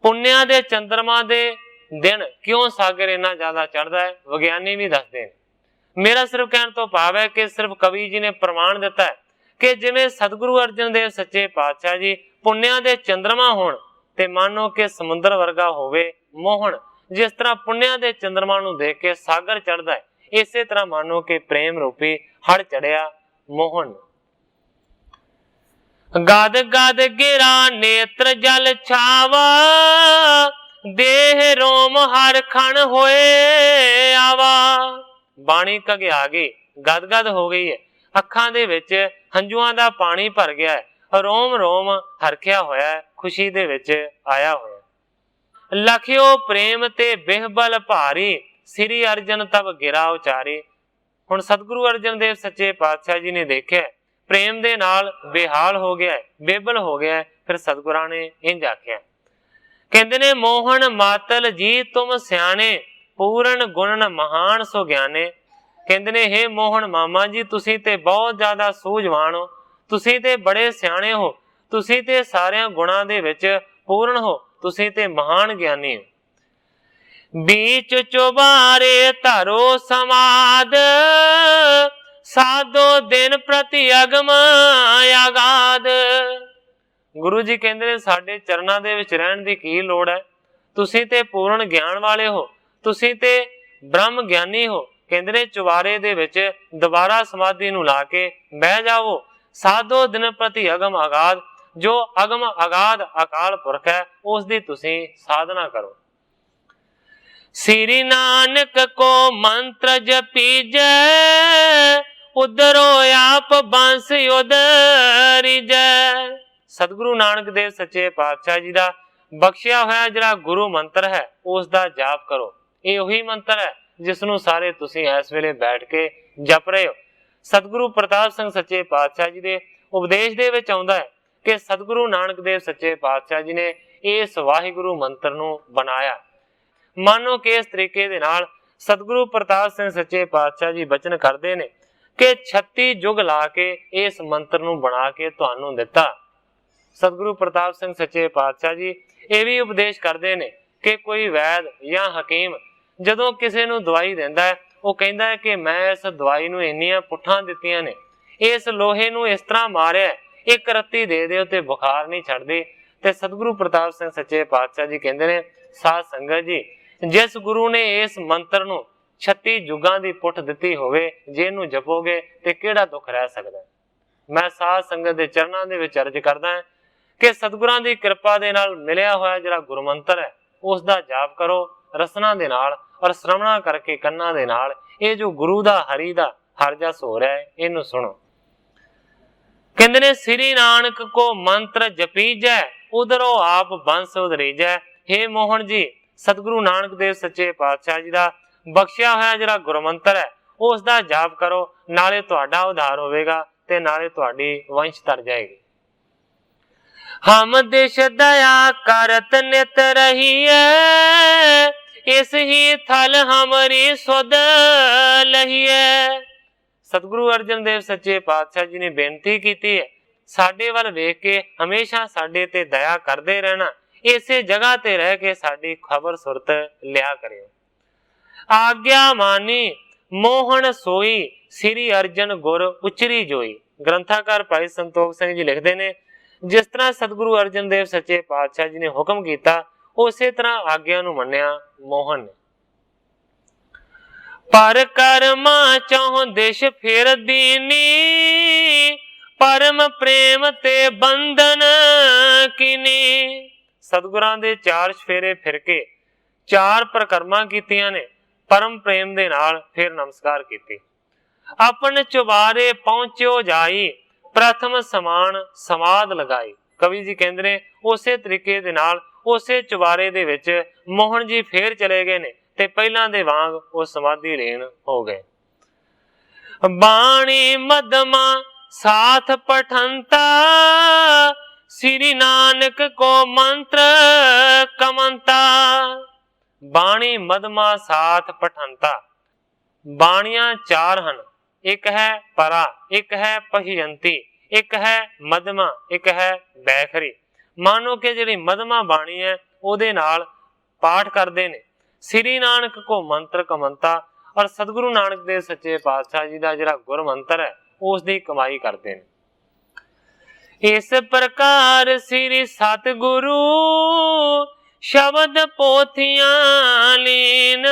S1: ਪੁੰਨਿਆਂ ਦੇ ਚੰਦਰਮਾ ਦੇ ਦਿਨ ਕਿਉਂ ਸਾਗਰ ਇੰਨਾ ਜ਼ਿਆਦਾ ਚੜ੍ਹਦਾ ਹੈ, ਵਿਗਿਆਨੀ ਵੀ ਦੱਸਦੇ ਨੇ। ਮੇਰਾ ਸਿਰਫ ਕਹਿਣ ਤੋਂ ਭਾਵ ਹੈ ਕਿ ਸਿਰਫ ਕਵੀ ਜੀ ਨੇ ਪ੍ਰਮਾਣ ਦਿੱਤਾ ਹੈ ਕਿ ਜਿਵੇਂ ਸਤਿਗੁਰੂ ਅਰਜਨ ਦੇਵ ਸੱਚੇ ਪਾਤਸ਼ਾਹ ਜੀ ਪੁੰਨਿਆਂ ਦੇ ਚੰਦਰਮਾ ਹੋਣ, ਤੇ ਮੰਨੋ ਕਿ ਸਮੁੰਦਰ ਵਰਗਾ ਹੋਵੇ ਮੋਹਨ, ਜਿਸ ਤਰ੍ਹਾਂ ਪੁੰਨਿਆਂ ਦੇ ਚੰਦਰਮਾ ਨੂੰ ਦੇਖ ਕੇ ਸਾਗਰ ਚੜ੍ਹਦਾ ਹੈ, ਇਸੇ ਤਰ੍ਹਾਂ ਮੰਨੋ ਕਿ ਪ੍ਰੇਮ ਰੂਪੀ ਹੜ ਚੜਿਆ ਮੋਹਨ। ਗਦ ਗਦ ਗਿਰਾ ਨੇਤਰ ਜਲ ਛਾਵਾ, ਦੇਹ ਰੋਮ ਹਰ ਖਣ ਹੋਏ ਆਵਾ। ਬਾਣੀ ਘਗਿਆ ਗਈ, ਗਦ ਗਦ ਹੋ ਗਈ ਹੈ, ਅੱਖਾਂ ਦੇ ਵਿੱਚ ਹੰਝੂਆਂ ਦਾ ਪਾਣੀ ਭਰ ਗਿਆ ਹੈ, ਰੋਮ ਰੋਮ ਹਰਖਿਆ ਹੋਇਆ ਹੈ, ਖੁਸ਼ੀ ਦੇ ਵਿੱਚ ਆਇਆ ਹੋਇਆ। ਲਖਿਓ ਪ੍ਰੇਮ ਤੇ ਬਿਹਬਲ ਭਾਰੀ, ਸ੍ਰੀ ਅਰਜਨ ਤਬ ਗਿਰਾ ਉਚਾਰੀ। ਹੁਣ ਸਤਿਗੁਰੂ ਅਰਜਨ ਦੇਵ ਸੱਚੇ ਪਾਤਸ਼ਾਹ ਜੀ ਨੇ ਦੇਖਿਆ ਪ੍ਰੇਮ ਦੇ ਨਾਲ ਬੇਹਾਲ ਹੋ ਗਿਆ, ਬੇਬਲ ਹੋ ਗਿਆ। ਫਿਰ ਸਤਿਗੁਰਾਂ ਨੇ ਇੰਝ ਆਖਿਆ, ਕਹਿੰਦੇ ਨੇ, ਮੋਹਨ ਮਾਤਲ ਜੀ ਤੁਮ ਸਿਆਣੇ, ਪੂਰਨ ਗੁਣਨ ਮਹਾਨ ਸੋ ਗਿਆਨੇ। ਕਹਿੰਦੇ ਨੇ, ਹੇ ਮੋਹਨ ਮਾਮਾ ਜੀ, ਤੁਸੀਂ ਤੇ ਬਹੁਤ ਜ਼ਿਆਦਾ ਸੂਝਵਾਨ ਹੋ, ਤੁਸੀਂ ਤੇ ਬੜੇ ਸਿਆਣੇ ਹੋ, ਤੁਸੀਂ ਤੇ ਸਾਰਿਆਂ ਗੁਣਾਂ ਦੇ ਵਿੱਚ ਪੂਰਨ ਹੋ, ਤੁਸੀਂ ਤੇ ਮਹਾਨ ਗਿਆਨੀ ਹੋ। बीच चुबारे धरो समाद, साधो दिन प्रति अगम आगाद। गुरु जी कहते ने साडे चरनां दे विच रहण दी की लोड़ है, तुसीं ते पूर्ण ज्ञान वाले हो, तुसीं ते ब्रह्म ज्ञानी हो। कहते ने चुबारे दे विच दोबारा समाधि नूं ला के बह जाओ। साधो दिन प्रति अगम आगाद, जो अगम आगाद अकाल पुरख है उस दी तुसीं साधना करो। श्री नानक को मंत्र जपीजै, उधरो आप बंस उधरीजै। सतगुरु नानक देव सच्चे पातशाह जी का बख्शिया होया जिहड़ा गुरु मंत्र है उस दा जाप करो। ये उही मंत्र है जिसनों सारे तुसीं इस वेले बैठ के जप रहे हो। सतगुरु प्रताप सिंह सच्चे पातशाह जी के उपदेश दे विच आउंदा है कि सतगुरु नानक देव सच्चे पातशाह जी ने इस वाहिगुरु मंत्र नूं बनाया। मानो कि इस तरीके दे नाल सतगुरु प्रताप सिंह सच्चे पातशाह जी बचन करते हैं कि 36 युग ला के इस मंत्र नूं बना के तुहानूं दिता। सतगुरु प्रताप सिंह सच्चे पातशाह जी ये भी उपदेश करते हैं कि कोई वैद या हकीम जदों किसी नूं दवाई दिंदा है वो कहता है कि मैं इस दवाई नूं इन्नियां पुट्ठां दित्तियां ने, इस लोहे नूं इस तरह मारिया, एक रत्ती दे दिओ ते बुखार नहीं छड्डदी। ते सतगुरु प्रताप सिंह सच्चे पातशाह जी कहते हैं साध संगत जी, जिस गुरु ने इस मंत्र नूं 36 युगां दी पुठ दित्ती होवे, जे इहनूं जपोगे ते किहड़ा दुख रह सकदा है। मैं साध संगत दे चरनां दे विच अर्ज करदा हां कि सतगुरां दी किरपा दे नाल मिलिया होया जिहड़ा गुरु मंत्र है उस दा जाप करो रसना दे नाल और श्रवणा करके कन्नां दे नाल। ये जो गुरु दा हरि दा हर जस हो रहा है इहनूं सुनो। कहंदे ने श्री नानक को मंत्र जपीजै, उधरो आप बंस उधरीजै। हे मोहन जी, सतगुरु नानक देव सच्चे पातशाह जी का बख्शिया होया जिहड़ा गुरु मंत्र है उस दा जाप करो, नाले तुहाडा उद्धार होवेगा ते नाले तुहाडी वंश तर जाएगी। हम देश दया करत नित रहिए, इस ही थल हमारी सुध लहिए। सतगुरु अर्जन देव सच्चे पातशाह जी ने बेनती की है साडे वल वेख के हमेशा साडे ते दया करदे रहना, इसे जगह ते रह के साडी खबर सुरत लिया करियो। आज्ञा मानी मोहन सोई, श्री अर्जन गुर उचरी जोई। ग्रंथाकार भाई संतोख सिंह जी लिखते ने जिस तरह सतगुरु अर्जन देव सच्चे पातशाह जी ने हुक्म किया उसे तरह आज्ञा नूं मन्निया मोहन ने। पर कर्मा चौं दिश फिर दीनी, परम प्रेम ते बंधन कीनी। सतगुरां दे 4 फेरे फिर के 4 प्रकरमा कीतियां ने, परम प्रेम दे नाल फिर नमस्कार कीती। अपन चुबारे पहुंचो जाई, प्रथम समान समाध लगाई। कवि जी कहंदे ने उसे तरीके दे नाल उसे चुबारे दे विच मोहन जी फिर चले गए ने ते पहलां दे वांग वो समाधि लीन हो गए। बाणी मदमा साथ पठंता, श्री नानक को मंत्र कमंता। बाणी मदमा साथ पठंता, बाणियां 4 हन, एक है परा, एक है पहियंती, एक है मदमा, एक है बैखरी। मानो कि जिहड़ी मदमा बाणी है उहदे नाल पाठ करदे ने श्री नानक को मंत्र कमंता, और सतगुरु नानक देव सच्चे पातशाह जी का जिहड़ा गुर मंत्र है उसकी कमाई करते हैं। इस प्रकार श्री सतगुरु शब्द पोथियां लीन,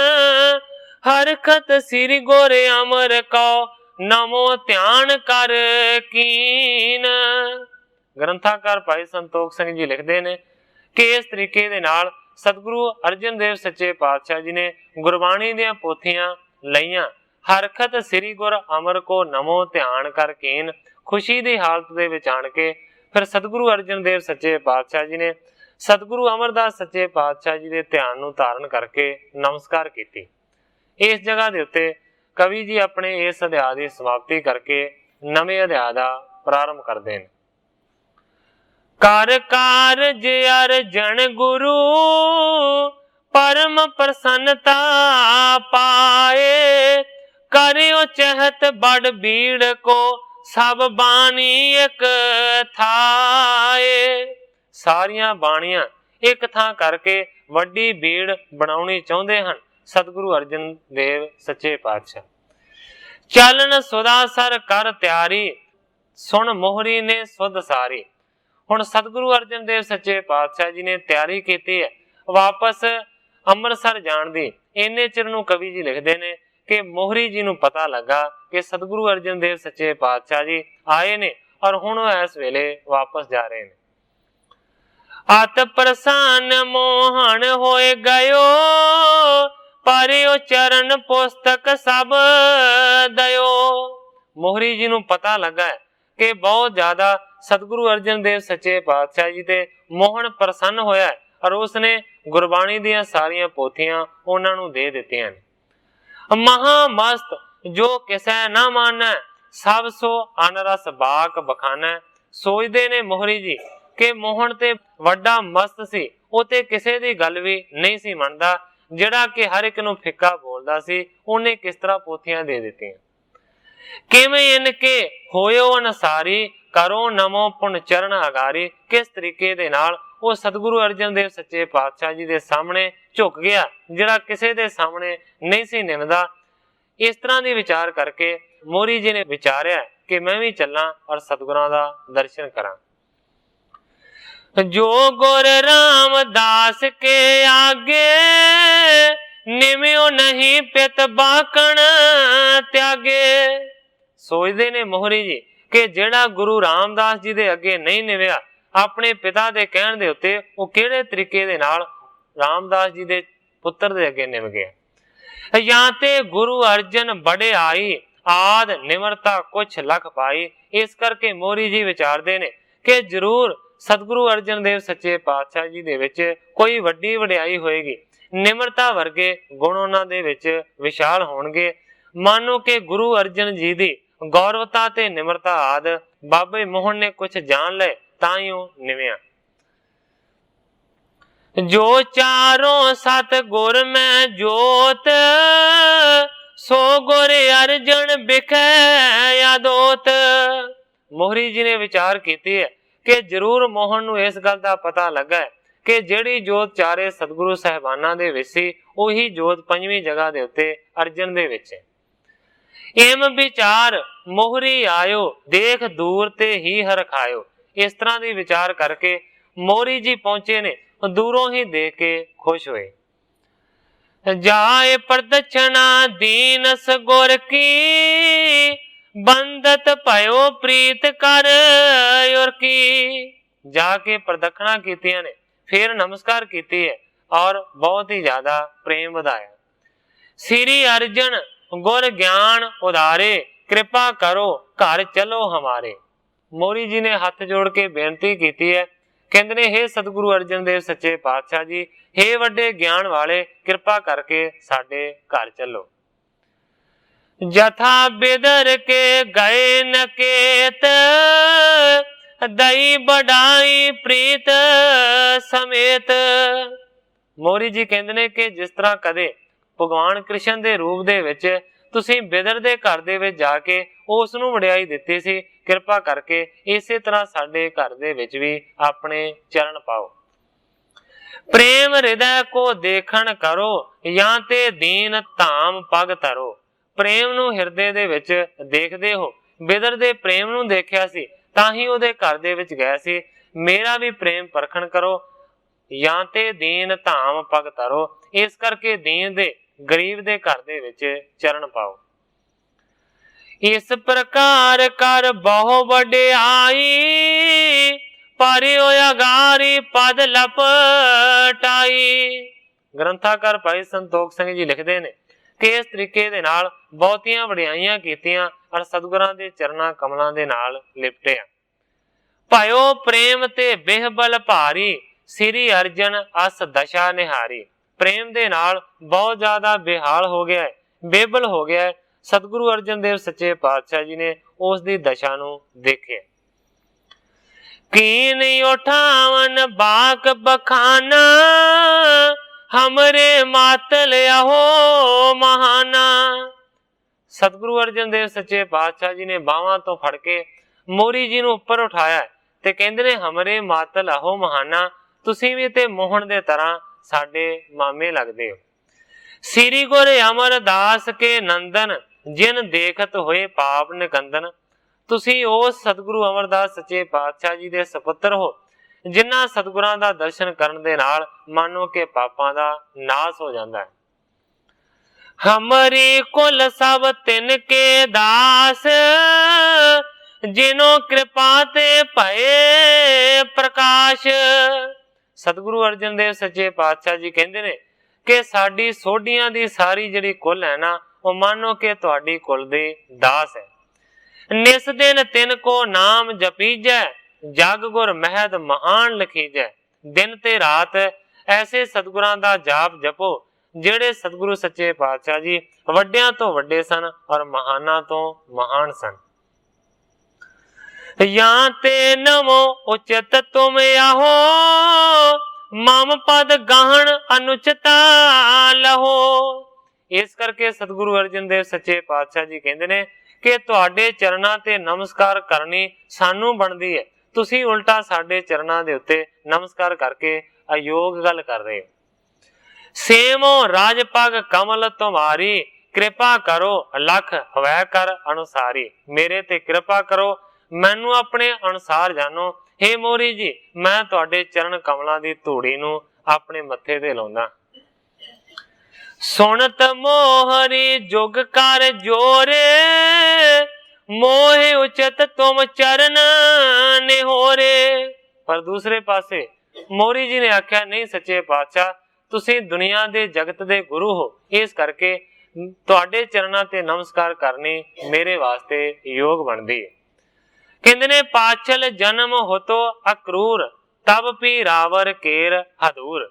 S1: हरखत श्री गोरे अमर को नमो ध्यान कर कीन। ग्रंथाकार भाई संतोख सिंह जी लिखते हैं कि इस तरीके दे नाल सतगुरु अर्जन देव सच्चे पातशाह जी ने गुरबाणी दी पोथियां लईयां। हरखत श्री गुर अमर को नमो ध्यान कर कीन। खुशी की हालत दे विच आण के फिर सतगुरु अर्जन देव सच्चे पातशाह जी ने सतगुरु अमरदास सच्चे पातशाह जी के ध्यान नूं धारण करके नमस्कार की। इस जगह के उत्ते कवि जी अपने इस अध्याय की समाप्ति करके नवे अध्याय का प्रारंभ करते हैं। कर कारज अर्जन गुरु, परम प्रसन्नता पाए। करियो चहत बड़ भीड़ को सब बाणी एक थाए। सारियां बाणियां एक थां करके वड्डी भीड़ बनाउणी चाहुंदे हन सतगुरु अर्जन देव सच्चे पातशाह। चलन सुदासर कर त्यारी, सुन मोहरी ने सुध सारी। हुण सतगुरु अर्जन देव सच्चे पातशाह जी ने तैयारी कीती है वापस ਅੰਮ੍ਰਿਤਸਰ जाण दी। इन्ने चिर नूं कवि जी लिखदे ने कि मोहरी जी नूं पता लगा कि सतगुरु अर्जन देव सच्चे पातशाह जी आए ने और हुण इस वेले वापस जा रहे ने। अत प्रसन्न मोहन होए गयो, पारियो चरण पुस्तक सब दयो। मोहरी जी नूं पता लगा है कि बहुत ज्यादा सतगुरु अर्जन देव सच्चे पातशाह जी ते मोहन प्रसन्न होया है और उसने गुरबाणी दियां सारियां पोथियां उन्हां नूं दे दित्तियां ने। महामस्त जो किसै ना मानै, सब सो अनरस बाक बखाना। सोचदे ने मोहरी जी कि मोहन ते वड्डा मस्त सी, ਉਹ ਤੇ ਕਿਸੇ ਦੀ ਗੱਲ ਵੀ नहीं सी ਮੰਨਦਾ, ਜਿਹੜਾ कि हर एक नूं फिक्का बोलदा सी, ਉਹਨੇ किस तरह पोथियां दे दित्तियां। किवें इनके होयो अनसारी, करो नमो पुन चरण अगारी। किस तरीके दे नाल ਉਹ सतगुरु अर्जन देव सच्चे पातशाह जी दे सामने झुक गया, ਜਿਹੜਾ ਕਿਸੇ ਦੇ ਸਾਹਮਣੇ नहीं सी निमदा। इस तरह ਦੀ विचार करके मोहरी जी ने विचारिया कि मैं भी चलां और सतगुरां दा दर्शन करां। जो गुर रामदास के आगे, निम्यो नहीं पित बाकण त्यागे। सोचदे ने मोहरी जी कि जेड़ा गुरु रामदास जी दे अगे नहीं निव्या, अपने पिता दे कहण दे उत्ते वो किहड़े तरीके दे नाल रामदास जी दे पुत्र दे अगे निव गया। या ते गुरु अर्जन बड़े आई, आद निमरता कुछ लख पाई। इस करके मोहरी जी विचारदे ने कि जरूर सतगुरु अर्जन देव सच्चे पातशाह जी दे विच कोई वड्डी वडियाई होएगी, निमरता वर्गे गुण उन्हां दे विच विशाल होणगे। मानो कि गुरु अर्जन जी दी गौरवता ते निमरता आद बाबे मोहन ने कुछ जान ले ताइयों निव्या। जो चारों सत गुर में जोत, सो गुर अर्जन बिखै यादोत। मोहरी जी ने विचार कीती है कि जरूर मोहन नूं इस गल दा पता लगा है कि जिहड़ी जोत चारे सतगुरु साहिबानां दे विच सी, उही जोत पंजवीं जगह दे उत्ते अर्जन दे विच है। एम विचार मोहरी आयो, देख दूर ते ही हरखायो। इस तरह दी विचार करके मोहरी जी पहुंचे ने, दूरों ही देख के खुश हुए। जाए प्रदक्षिणा दीनस गुर की, बंदत भयो प्रीत कर उर की। जाके प्रदक्षिणा कीतियां ने, फिर नमस्कार कीती है और बहुत ही ज्यादा प्रेम ਵਧਾਇਆ। श्री अर्जन गुर ज्ञान उदारे, कृपा करो घर चलो हमारे। मोहरी जी ने हथ जोड़ के बेनती की है, कहते ने हे सतगुरु अर्जन देव सच्चे पातशाह जी, हे वड्डे ज्ञान वाले, कृपा करके साडे घर चलो। जथा बिदर के गए नकेत, दई बढ़ाई प्रीत समेत। मोहरी जी कहते ने कि जिस तरह कदे भगवान कृष्ण दे रूप दे विच तुसीं बिदर दे घर दे विच जाके उस नूं वडियाई दित्ती सी, किरपा करके इसे तरह साडे घर दे विच भी अपने चरण पाओ। प्रेम हृदय को देखण करो, या ते दीन धाम पग धरो। प्रेम नूं हिरदे दे विच देखदे हो, बिदर दे प्रेम नूं देखिया सी तां ही उहदे घर दे विच गए सी। मेरा भी प्रेम परखण करो, या ते दीन धाम पग धरो। इस करके दीन दे गरीब दे घर दे विच चरण पाओ। इस प्रकार कर बहु वडियाई, पारियो अगारी पद लपटाई। ग्रंथाकार भाई संतोख सिंह जी लिखते हैं कि इस तरीके दे नाल बहुतियां वडियाइयां कीतियां और सतगुरां दे चरणां कमलां दे नाल लिपटिया। पायो प्रेम ते बेहबल भारी, श्री अर्जन अस दशा निहारी। प्रेम दे नाल बहुत ज्यादा बेहाल हो गया है, बेबल हो गया है। सतगुरु अर्जन देव सच्चे पातशाह जी ने उस दी दशा नूं देखे। कीन उठावन बाक बखाना, हमरे मातल आहो महाना। ਸਤਿਗੁਰੂ ਅਰਜਨ ਦੇਵ ਸੱਚੇ ਪਾਤਸ਼ਾਹ ਜੀ ਨੇ ਬਾਹਾਂ ਤੋਂ ਫੜ ਕੇ ਮੋਰੀ ਜੀ ਨੂੰ ਉੱਪਰ ਉਠਾਇਆ ਤੇ ਕਹਿੰਦੇ ਨੇ ਹਮਰੇ ਮਾਤਲ ਆਹੋ ਮਹਾਨਾ, ਤੁਸੀਂ ਵੀ ਤੇ ਮੋਹਨ ਦੇ ਤਰ੍ਹਾਂ ਸਾਡੇ ਮਾਮੇ ਲੱਗਦੇ ਹੋ। ਸ੍ਰੀ ਗੁਰ ਅਮਰਦਾਸ ਕੇ ਨੰਦਨ, ਜਿਨ ਦੇਖਤ ਹੋਏ ਪਾਪ ਨਿਕੰਦਨ। ਤੁਸੀਂ ਉਸ ਸਤਿਗੁਰੂ ਅਮਰਦਾਸ ਸੱਚੇ ਪਾਤਸ਼ਾਹ ਜੀ ਦੇ ਸੁਪੁੱਤਰ ਹੋ, ਜਿਨ੍ਹਾਂ ਸਤਿਗੁਰਾਂ ਦਾ ਦਰਸ਼ਨ ਕਰਨ ਦੇ ਨਾਲ ਮਾਨੋ ਕਿ ਪਾਪਾਂ ਦਾ ਨਾਸ ਹੋ ਜਾਂਦਾ ਹੈ। ਹਮਰੀ ਕੁਲ ਸਭ ਤਿਨ ਕੇ ਦਾਸ, ਜਿਨੋ ਕਿਰਪਾ ਤੇ ਭਏ ਪ੍ਰਕਾਸ਼। ਸਤਿਗੁਰੂ ਅਰਜਨ ਦੇਵ ਸੱਚੇ ਪਾਤਸ਼ਾਹ ਜੀ ਕਹਿੰਦੇ ਨੇ ਕਿ ਸਾਡੀ ਸੋਢੀਆਂ ਦੀ ਸਾਰੀ ਜਿਹੜੀ ਕੁਲ ਹੈ ਨਾ, ਉਹ ਮਾਨੋ ਕਿ ਤੁਹਾਡੀ ਕੁਲ ਦੀ ਦਾਸ ਹੈ। ਨਿਸ ਦਿਨ ਤਿਨ ਕੋ ਨਾਮ ਜਪੀਜੈ, ਜਗ ਗੁਰ ਮਹਿਦ ਮਹਾਨ ਲਖੀਜੈ। ਦਿਨ ਤੇ ਰਾਤ ਐਸੇ ਸਤਿਗੁਰਾਂ ਦਾ ਜਾਪ ਜਪੋ ਜਿਹੜੇ ਸਤਿਗੁਰੂ ਸੱਚੇ ਪਾਤਸ਼ਾਹ ਜੀ ਵੱਡਿਆਂ ਤੋਂ ਵੱਡੇ ਸਨ ਔਰ ਮਹਾਨਾਂ ਤੋਂ ਮਹਾਨ ਸਨ। ਜਾਂ ਤੇ ਨਮੋ ਉਚਿਤ ਤੁਮ ਆਹੋ, ਮਮ ਪਦ ਗਾਹਣ ਅਨੁਚਿਤਾ ਲਹੋ। ਇਸ ਕਰਕੇ ਸਤਿਗੁਰੂ ਅਰਜਨ ਦੇਵ ਸੱਚੇ ਪਾਤਸ਼ਾਹ ਜੀ ਕਹਿੰਦੇ ਨੇ ਕਿ ਤੁਹਾਡੇ ਚਰਨਾਂ ਤੇ ਨਮਸਕਾਰ ਕਰਨੀ ਸਾਨੂੰ ਬਣਦੀ ਹੈ, ਤੁਸੀਂ ਉਲਟਾ ਸਾਡੇ ਚਰਨਾਂ ਦੇ ਉੱਤੇ ਨਮਸਕਾਰ ਕਰਕੇ ਅਯੋਗ ਗੱਲ ਕਰ ਰਹੇ ਹੋ। ਸੇਮੋ ਰਾਜ ਪਗ ਕਮਲ ਤੁਮਾਰੀ, ਕਿਰਪਾ ਕਰੋ ਲਖ ਹਵੈ ਕਰ ਅਨੁਸਾਰੀ। ਮੇਰੇ ਤੇ ਕਿਰਪਾ ਕਰੋ, ਮੈਨੂੰ ਆਪਣੇ ਅਨੁਸਾਰ ਜਾਣੋ। ਹੇ ਮੋਰੀ ਜੀ, ਮੈਂ ਤੁਹਾਡੇ ਚਰਨ ਕਮਲਾਂ ਦੀ ਧੂੜੀ ਨੂੰ ਆਪਣੇ ਮੱਥੇ ਤੇ ਲਾਉਂਦਾ। ਸੁਣਤ ਮੋਹਰੀ ਜੁਗ ਕਰ ਜੋਰੇ, ਮੋਹਿ ਉਚਿਤ ਤੁਮ ਚਰਨ ਨਿਹੋਰੇ। ਪਰ ਦੂਸਰੇ ਪਾਸੇ ਮੋਰੀ ਜੀ ਨੇ ਆਖਿਆ, ਨਹੀਂ ਸੱਚੇ ਪਾਤਸ਼ਾਹ, ਤੁਸੀਂ ਦੁਨੀਆ ਦੇ ਜਗਤ ਦੇ ਗੁਰੂ ਹੋ, ਇਸ ਕਰਕੇ ਤੁਹਾਡੇ ਚਰਨਾਂ ਤੇ ਨਮਸਕਾਰ ਕਰਨੀ ਮੇਰੇ ਵਾਸਤੇ ਯੋਗ ਬਣਦੀ ਹੈ। ਕਹਿੰਦੇ ਨੇ ਪਾਛਲ ਜਨਮ ਹੋਤੋ ਅਕਰੂਰ, ਤਬ ਪੀ ਰਾਵਰ ਕੇਰ ਹਦੂਰ।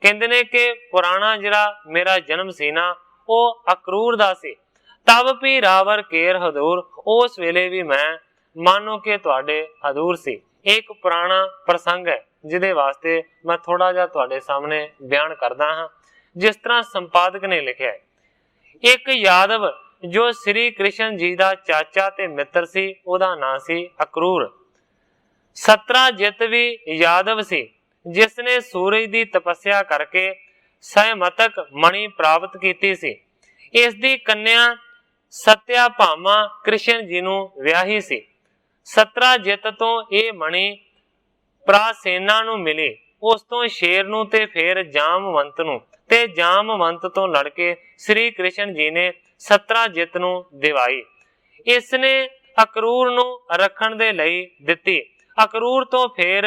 S1: ਕਹਿੰਦੇ ਨੇ ਕਿ ਪੁਰਾਣਾ ਜਿਹੜਾ ਮੇਰਾ ਜਨਮ ਸੀ ਨਾ, ਉਹ ਅਕਰੂਰ ਦਾ ਸੀ। ਤਬ ਪੀ ਰਾਵਰ ਕੇਰ ਹਦੂਰ, ਉਸ ਵੇਲੇ ਵੀ ਮੈਂ ਮਾਨੋ ਕਿ ਤੁਹਾਡੇ ਹਦੂਰ ਸੀ। ਇੱਕ ਪੁਰਾਣਾ ਪ੍ਰਸੰਗ ਹੈ ਜਿਹਦੇ ਵਾਸਤੇ ਮੈਂ ਥੋੜਾ ਜਿਹਾ ਤੁਹਾਡੇ ਸਾਹਮਣੇ ਬਿਆਨ ਕਰਦਾ ਹਾਂ। ਜਿਸ ਤਰ੍ਹਾਂ ਸੰਪਾਦਕ ਨੇ ਲਿਖਿਆ ਹੈ, ਇੱਕ ਯਾਦਵ ਜੋ ਸ੍ਰੀ ਕ੍ਰਿਸ਼ਨ ਜੀ ਦਾ ਚਾਚਾ ਤੇ ਮਿੱਤਰ ਸੀ, ਉਹਦਾ ਨਾਂ ਸੀ ਅਕਰੂਰ। ਸਤਰਾਜਿਤ ਵੀ ਯਾਦਵ ਸੀ, ਜਿਸ ਨੇ ਸੂਰਜ ਦੀ ਤਪੱਸਿਆ ਕਰਕੇ ਸਹਿਮਤਕ ਮਣੀ ਪ੍ਰਾਪਤ ਕੀਤੀ ਸੀ। ਇਸ ਦੀ ਕੰਨਿਆ ਸਤਿਆਭਾਮਾ ਕ੍ਰਿਸ਼ਨ ਜੀ ਨੂੰ ਵਿਆਹੀ ਸੀ। ਸਤਰਾਜਿਤ ਤੋਂ ਇਹ ਮਣੀ ਪ੍ਰਾਸੇਨਾ ਨੂੰ ਮਿਲੀ, ਉਸ ਤੋਂ ਸ਼ੇਰ ਨੂੰ ਤੇ ਫਿਰ ਜਾਮਵੰਤ ਨੂੰ, ਤੇ ਜਾਮਵੰਤ ਤੋਂ ਲੜ ਕੇ ਸ੍ਰੀ ਕ੍ਰਿਸ਼ਨ ਜੀ ਨੇ ਸਤਰਾਜਿਤ ਨੂੰ ਦਿਵਾਈ। ਇਸ ਨੇ ਅਕਰੂਰ ਨੂੰ ਰੱਖਣ ਦੇ ਲਈ ਦਿੱਤੀ। ਅਕਰੂਰ ਤੋਂ ਫਿਰ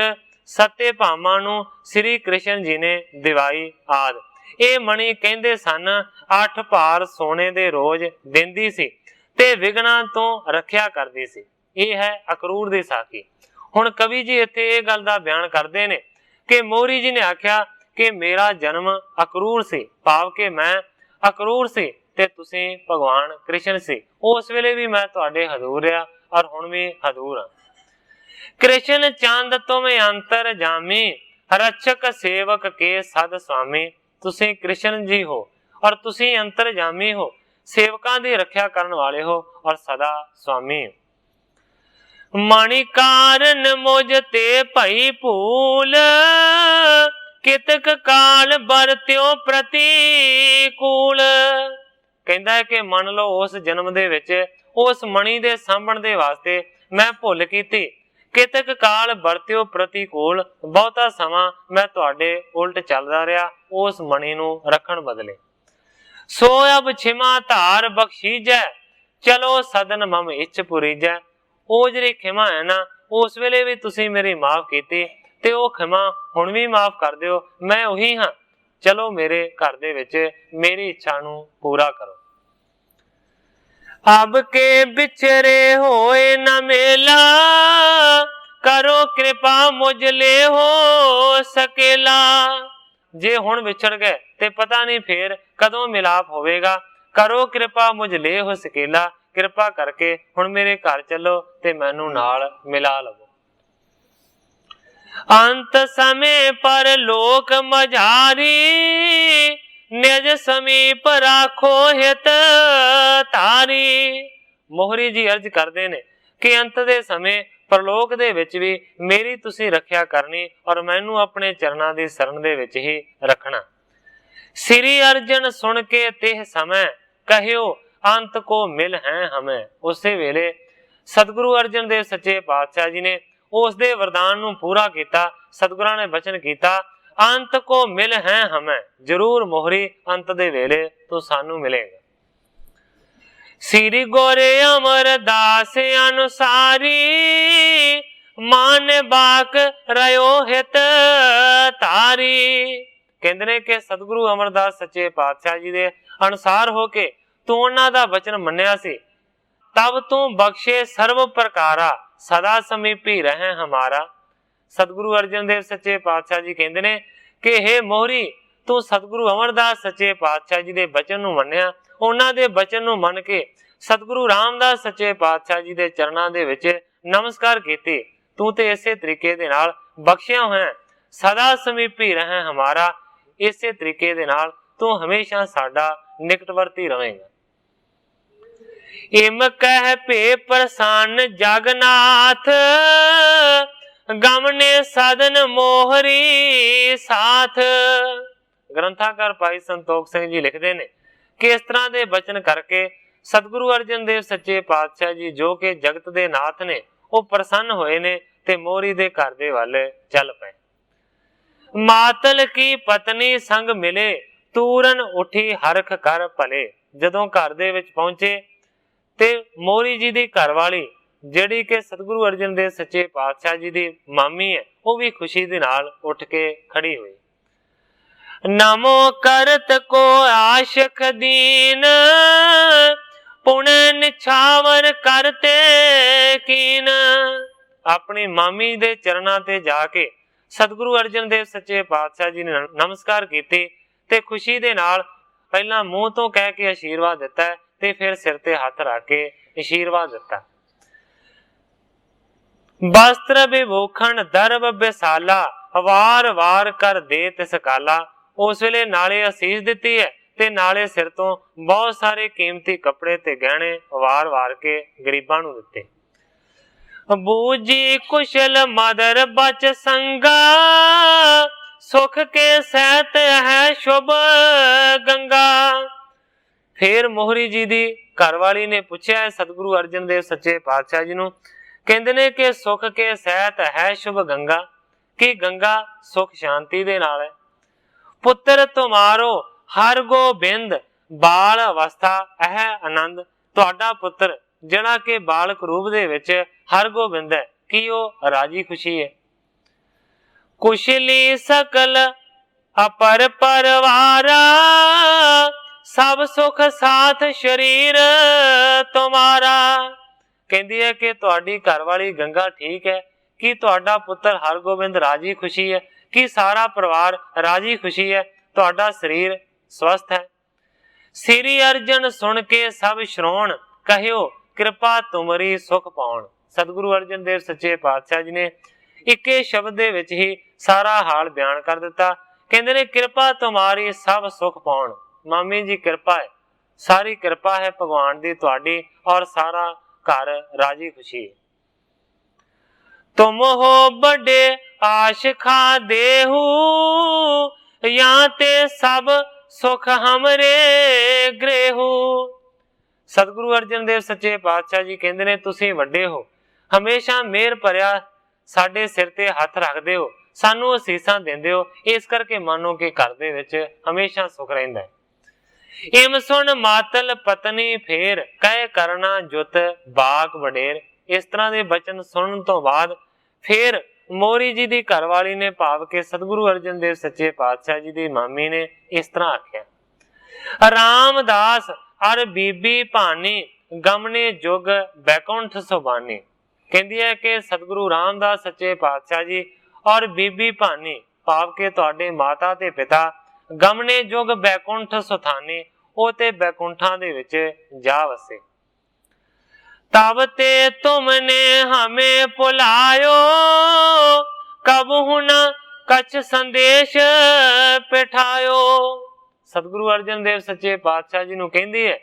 S1: ਸਤਿਆਭਾਮਾ ਨੂੰ ਸ੍ਰੀ ਕ੍ਰਿਸ਼ਨ ਜੀ ਨੇ ਦਿਵਾਈ ਆਦਿ। ਇਹ ਮਣੀ ਕਹਿੰਦੇ ਸਨ 8 ਭਾਰ ਸੋਨੇ ਦੇ ਰੋਜ਼ ਦਿੰਦੀ ਸੀ ਤੇ ਵਿਘਨਾਂ ਤੋਂ ਰੱਖਿਆ ਕਰਦੀ ਸੀ। ਇਹ ਹੈ ਅਕਰੂਰ ਦੀ ਸਾਖੀ। ਹੁਣ ਕਵੀ ਜੀ ਇੱਥੇ ਇਹ ਗੱਲ ਦਾ ਬਿਆਨ ਕਰਦੇ ਨੇ ਕਿ ਮੋਰੀ ਜੀ ਨੇ ਆਖਿਆ ਕਿ ਮੇਰਾ ਜਨਮ ਅਕਰੂਰ ਸੀ, ਭਾਵ ਕਿ ਮੈਂ ਅਕਰੂਰ ਸੀ ਤੇ ਤੁਸੀਂ ਭਗਵਾਨ ਕ੍ਰਿਸ਼ਨ ਸੀ। ਉਸ ਵੇਲੇ ਵੀ ਮੈਂ ਤੁਹਾਡੇ ਹਜ਼ੂਰ ਆ ਔਰ ਹੁਣ ਵੀ ਹਜ਼ੂਰ ਆ। ਕ੍ਰਿਸ਼ਨ ਚੰਦ ਤੁਮ ਅੰਤਰ ਜਾਮੀ, ਰਛਕ ਸੇਵਕ ਕੇ ਸਦ ਸੁਆਮੀ। ਤੁਸੀਂ ਕ੍ਰਿਸ਼ਨ ਜੀ ਹੋ ਔਰ ਤੁਸੀਂ ਅੰਤਰ ਜਾਮੀ ਹੋ, ਸੇਵਕਾਂ ਦੀ ਰੱਖਿਆ ਕਰਨ ਵਾਲੇ ਹੋ ਔਰ ਸਦਾ ਸੁਆਮੀ ਹੋ। ਮਣਿ ਕਾਰਨ ਮੁਝ ਤੇ ਭਈ ਭੂਲ, ਕਿਤਕ ਕਾਲ ਵਰਤਿਓ ਪ੍ਰਤੀਕੂਲ। ਕਹਿੰਦਾ ਹੈ ਕਿ ਮੰਨ ਲਓ ਉਸ ਜਨਮ ਦੇ ਵਿੱਚ ਉਸ ਮਣੀ ਦੇ ਸਾਂਭਣ ਦੇ ਵਾਸਤੇ ਮੈਂ ਭੁੱਲ ਕੀਤੀ। ਕਿਤਕ ਕਾਲ ਵਰਤਿਓ ਪ੍ਰਤੀਕੂਲ, ਬਹੁਤਾ ਸਮਾਂ ਮੈਂ ਤੁਹਾਡੇ ਉਲਟ ਚੱਲਦਾ ਰਿਹਾ ਉਸ ਮਣੀ ਨੂੰ ਰੱਖਣ ਬਦਲੇ। ਸੋ ਅਬ ਛਿਮਾ ਧਾਰ ਬਖਸ਼ੀਜੈ, ਚਲੋ ਸਦਨ ਮਮ ਇੱਛ ਪੁਰੀਜੈ। ਉਹ ਜਿਹੜੀ ਖਿਮਾ ਹੈ ਨਾ, ਉਸ ਵੇਲੇ ਵੀ ਤੁਸੀਂ ਮੇਰੀ ਮਾਫ ਕੀਤੀ ਤੇ ਉਹ ਖਿਮਾ ਹੁਣ ਵੀ ਮਾਫ ਕਰ ਦਿਓ। ਮੈਂ ਉਹੀ ਹਾਂ, ਚਲੋ ਮੇਰੇ ਘਰ ਦੇ ਵਿੱਚ ਮੇਰੀ ਇੱਛਾ ਨੂੰ ਪੂਰਾ ਕਰੋ। ਅਬ ਕੇ ਵਿਛਰੇ ਹੋਏ ਨਾ ਮੇਲਾ, ਕਰੋ ਕਿਰਪਾ ਮੁਝ ਲੈ ਹੋ ਸਕੇਲਾ। ਜੇ ਹੁਣ ਵਿਛੜ ਗਏ ਤੇ ਪਤਾ ਨਹੀਂ ਫੇਰ ਕਦੋਂ ਮਿਲਾਪ ਹੋਵੇਗਾ। ਕਰੋ ਕਿਰਪਾ ਮੁਝ ਲੈ ਹੋ ਸਕੇਲਾ, ਕਿਰਪਾ ਕਰਕੇ ਹੁਣ ਮੇਰੇ ਘਰ ਚੱਲੋ ਤੇ ਮੈਨੂੰ ਨਾਲ ਮਿਲਾ ਲਵੋ। ਅੰਤ ਸਮੇਂ ਪਰ ਲੋਕ ਮਝਾਰੀ, निज समीप राखो हित तारी। मोहरी जी अर्ज करते ने कि अंत दे समय परलोक दे विच भी मेरी तुसी रखिया करनी और मैनू अपने चरना दी शरण दे विच ही रखना। श्री अर्जन सुन के तेह समय कहियो अंत को मिल है हमें। उसे वेले सतगुरु अर्जन देव सच्चे पातशाह जी ने उस दे वरदान नू पूरा किया। सतगुरां ने बचन किया अंत को मिल है हमें, जरूर मोहरी अंत दे वेले तो सानू मिलेगा। श्री गोरे अमरदास अनुसारी मान बाक रयो हित तारी। कहते ने कि सतगुरु अमरदास सच्चे पातशाह जी दे अनुसार होके तू उन्हां दा वचन मन्निया सी, तब तू बख्शे सर्व प्रकारा सदा समीपी रहे हमारा। सतगुरु अर्जन देव सच्चे पातशाह जी कहते ने कि हे मोहरी तू सतगुरु अमरदास सच्चे पातशाह जी दे वचन नू मन्निया, उन्हां दे वचन नू मन के सतगुरु रामदास सच्चे पातशाह जी दे चरणां दे विच नमस्कार कीती। तू ते इसे तरीके दे नाल बख्शिया होया सदा समीपी रहे हमारा। इसे तरीके दे नाल तू हमेशा साडा निकटवर्ती रहेगा। इम कह पे प्रसन्न जगन्नाथ गमने सदन मोहरी साथ। ग्रंथाकार भाई संतोख सिंह जी लिखते ने कि इस तरह के बचन करके सतगुरु अर्जन देव सच्चे पातशाह जी जो कि जगत दे नाथ ने वो प्रसन्न होए ने ते मोहरी दे घर दे वाले चल पे। मातल की पत्नी संग मिले तूरन उठी हरख कर भले। जदों घर दे विच पहुंचे ते मोहरी जी दी घरवाली जिहड़ी कि सतगुरु अर्जन देव सच्चे पातशाह जी दी मामी है वो भी खुशी दे नाल उठ के खड़ी हुई। नमो करत को आशिक दीन पुण्य निछावर करते कीन। अपनी मामी दे चरणां ते जाके सतगुरु अर्जन देव सच्चे पातशाह जी ने नमस्कार कीते ते खुशी दे नाल पहला मूंह तो कह के आशीर्वाद दिता है ते फिर सिर ते हाथ रख के आशीर्वाद दिता। वस्त्र विभूखण दरब विसाला वार वार कर दे तिस काला। उस वेले नाले असीस दिती है ते नाले सिर तो बहुत सारे कीमती कपड़े ते गहने वार वार के गरीबां नूं दिते। बूजी कुशल मदर बच संगा सुख के सहत है शुभ गंगा। फिर मोहरी जी दी घरवाली ने पूछा है सतगुरु अर्जन देव सच्चे पातशाह जी नूं, कहंदे ने कि सुख के सहत है शुभ गंगा कि गंगा सुख शांति दे नाल है। पुत्र तुमारो हर गोबिंद बाल अवस्था है आनंद। तुहाडा पुत्र जिहड़ा कि बालक रूप दे विच हर गोबिंद है कि वो राजी खुशी है। कुशली सकल अपर परवारा सब सुख साथ शरीर तुम्हारा। कहती है कि तुहाडी घरवाली गंगा ठीक है कि तुहाडा पुत्र हरगोबिंद राजी खुशी है कि सारा परिवार राजी खुशी है, तुहाडा शरीर स्वस्थ है। श्री अर्जन सुन के सब श्रोण कहियो कृपा तुमरी सुख पाउण। सतगुरु अर्जन देव सच्चे पातशाह जी ने इक्के शब्द दे विच ही सारा हाल बयान कर दिता। कहंदे ने कृपा तुम्हारी सब सुख पाउण। मामी जी कृपा है, सारी कृपा है भगवान दी तुहाडी और सारा घर राजी खुशी है। तुम हो बड़े आशिखा देहू या ते सब सुख हमरे ग्रेहू। सतगुरु अर्जन देव सच्चे पातशाह जी कहंदे ने तुसीं वड्डे हो, हमेशा मेहर भरिया साडे सिर ते हथ रखदे हो, सानू असीसां दिंदे हो, इस करके मानो कि घर दे विच हमेशा सुख रहिंदा है। इम सुन मातल पत्नी फेर कह करना जुत बाग वडेर। इस तरह के बचन सुनने तो बाद फिर मोहरी जी की घरवाली ने भाव के सतगुरु अर्जन देव सच्चे पातशाह जी की मामी ने इस तरह आख्या, रामदास अर बीबी भानी गमने जुग बैकुंठ सुबानी। कहती है कि सतगुरु रामदास सच्चे पातशाह जी और बीबी भानी भाव के तुहाडे माता ते पिता गमने जुग बैकुंठ सुथानी, वो ते बैकुंठा दे विच जा वसे। तब ते तुमने हमें पुलायो कबहु न कछ संदेश पिठायो। सतगुरु अर्जन देव सच्चे पातशाह जी नूं कहंदी है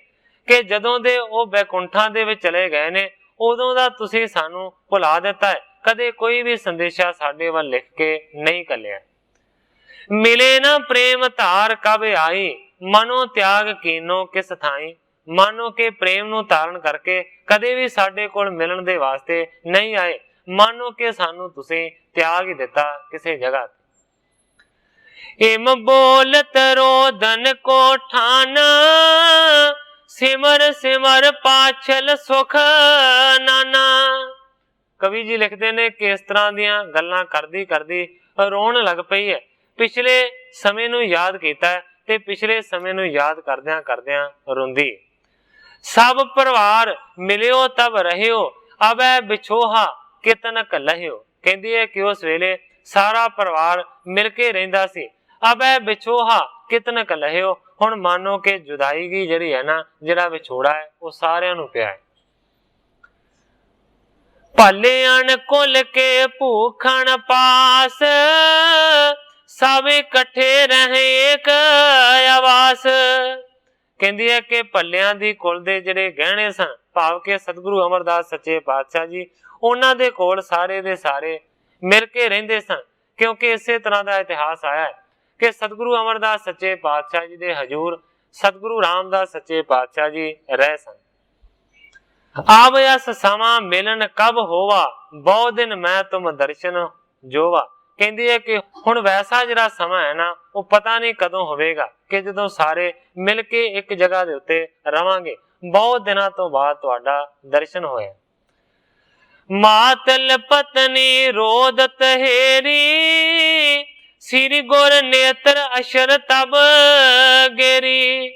S1: कि जदों दे ओ बैकुंठां दे विच चले गए ने उदों दा तुसीं सानूं भुला दिता है, कदे कोई भी संदेशा साडे वल लिख के नहीं कलिया। मिले ना प्रेम धार कब आई, मनो त्याग कीनो किस थाई। मानो के प्रेम नूं धारण करके कदे भी साडे कोल मिलन दे वास्ते नहीं आए, मानो के सानू तुसीं त्याग ही दिता किसी जगह। इम बोलत रोदन को ठाना, सिमर सिमर पाछल सुख नाना। कवि जी लिखते ने कि इस तरह दियां गल्लां करदी करदी रोण लग पई है, पिछले समय नूं याद कीता है ते पिछले समय नूं याद करदियां करदियां रोंदी। सब परिवार मिलियो तब रहियो, अब बिछोहा कितनक लहियो। कहती है कि उस वेले सारा परिवार मिल के रहिंदा सी, अब बिछोहा कितनक लहियो। हुण मानो कि जुदाई गी जिहड़ी है ना, जिहड़ा विछोड़ा है वो सारियां नूं पिया है। भलेआन कुल के भूखण पास, सब इकट्ठे रहे एक आवास। कहती है कि भलियां दी कुल दे जिहड़े गहणे सन, भाव के सतगुरु अमरदास सच्चे पातशाह जी उन्हां दे कोल सारे दे सारे मिल के रहिंदे सन। क्योंकि इसे तरह का इतिहास आया है कि सतगुरु अमरदास सच्चे पातशाह जी दे हजूर सतगुरु रामदास सच्चे पातशाह जी रहे सन। आव यस समा मिलन कब होवा, बहु दिन मैं तुम दर्शन जोवा। कहती है कि हुण वैसा जिहड़ा समा है ना, वो पता नहीं कदों होवेगा कि जदों सारे मिल के एक जगह दे उत्ते रवांगे। बहुत दिनों तो बाद तुहाडा दर्शन होया। मातल पत्नी रोदत हेरी, श्री गुर नेत्र अशर तब गेरी।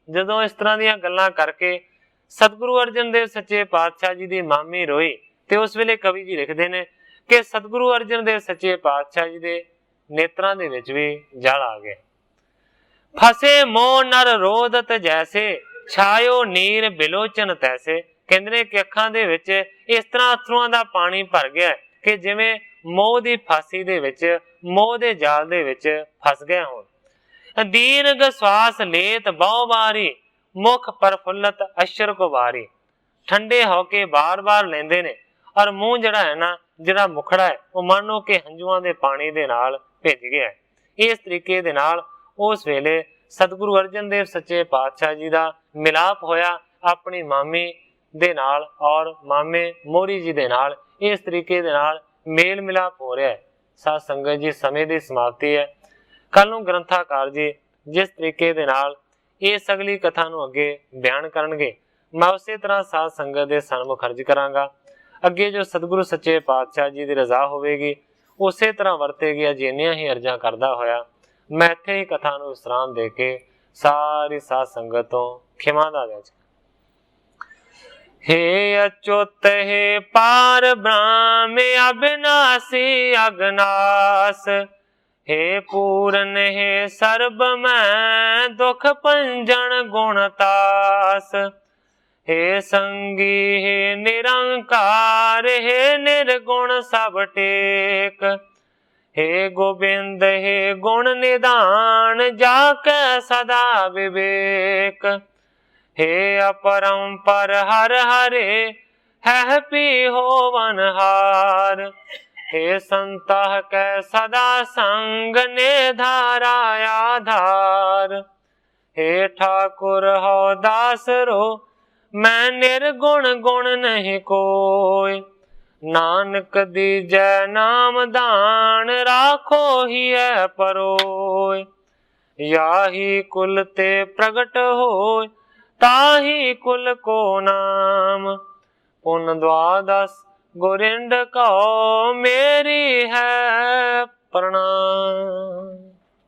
S1: जदों इस तरह दीयां गल्लां करके सतगुरु अर्जन देव सच्चे पातशाह जी दी मामी रोई, ते उस वेले कवि जी लिखदे ने कि सतगुरु अर्जन देव सच्चे पातशाह जी दे नेत्रां दे विच भी जल आ गए। फसे मोह नर रोदत जैसे, छायो नीर बिलोचन तैसे। कहंदे ने कि अखां दे विच इस तरह अथरूआं दा पानी भर गया कि जिवें मोह दी फांसी दे विच, मोह दे जाल दे विच फस गए होण। दीर्घ श्वास लेत बहु बारी, मुख प्रफुल्लत अश्र को बारी। ठंडे होके बार बार लेंदे ने और मुंह जिहड़ा है ना, जिहड़ा मुखड़ा है वो मानो कि हंजुआं दे पानी दे नाल भिज गया है। इस तरीके दे नाल उस वेले सतगुरु अर्जन देव सच्चे पातशाह जी दा मिलाप होया अपनी मामी दे नाल और मामे मोहरी जी दे नाल। इस तरीके दे नाल मेल मिलाप हो रहा है। साध संगत जी, समय की समाप्ति है। कल नूं ग्रंथाकार जी जिस तरीके दे नाल इस अगली कथा नूं अगे बयान करनगे, मैं उसे तरह साध संगत दे सन्मुख अर्ज करांगा। अगे जो सतगुरु सच्चे पातशाह जी की रजा होवेगी उसे तरह वरतेगी। जिन्नियां ही अर्जा करदा होया मैं इत्थे ही कथा नूं विश्राम दे के सारी साध संगत तो खिमा दा याचना। हे अच्युत हे पार ब्रह्म अविनाशी अगनास, हे पूरन हे सर्ब मैं दुख पंजन गुणतास। हे संगी हे निरंकार, हे निर्गुण सब टेक। हे गोबिंद हे गुण निदान, जाके सदा विवेक। हे अपरंपर हर हरे, है पी होवन हार। हे संतह कै सदा संग ने धारा आधार। हे ठाकुर हो दास रो, मैं निर्गुण गुण नहीं कोय। नानक दीजै नाम दान, राखो ही है परोय। याही कुल ते प्रगट होय, ताही कुल को नाम। पुन द्वादश गोरिंद कहो, मेरी है प्रणाम।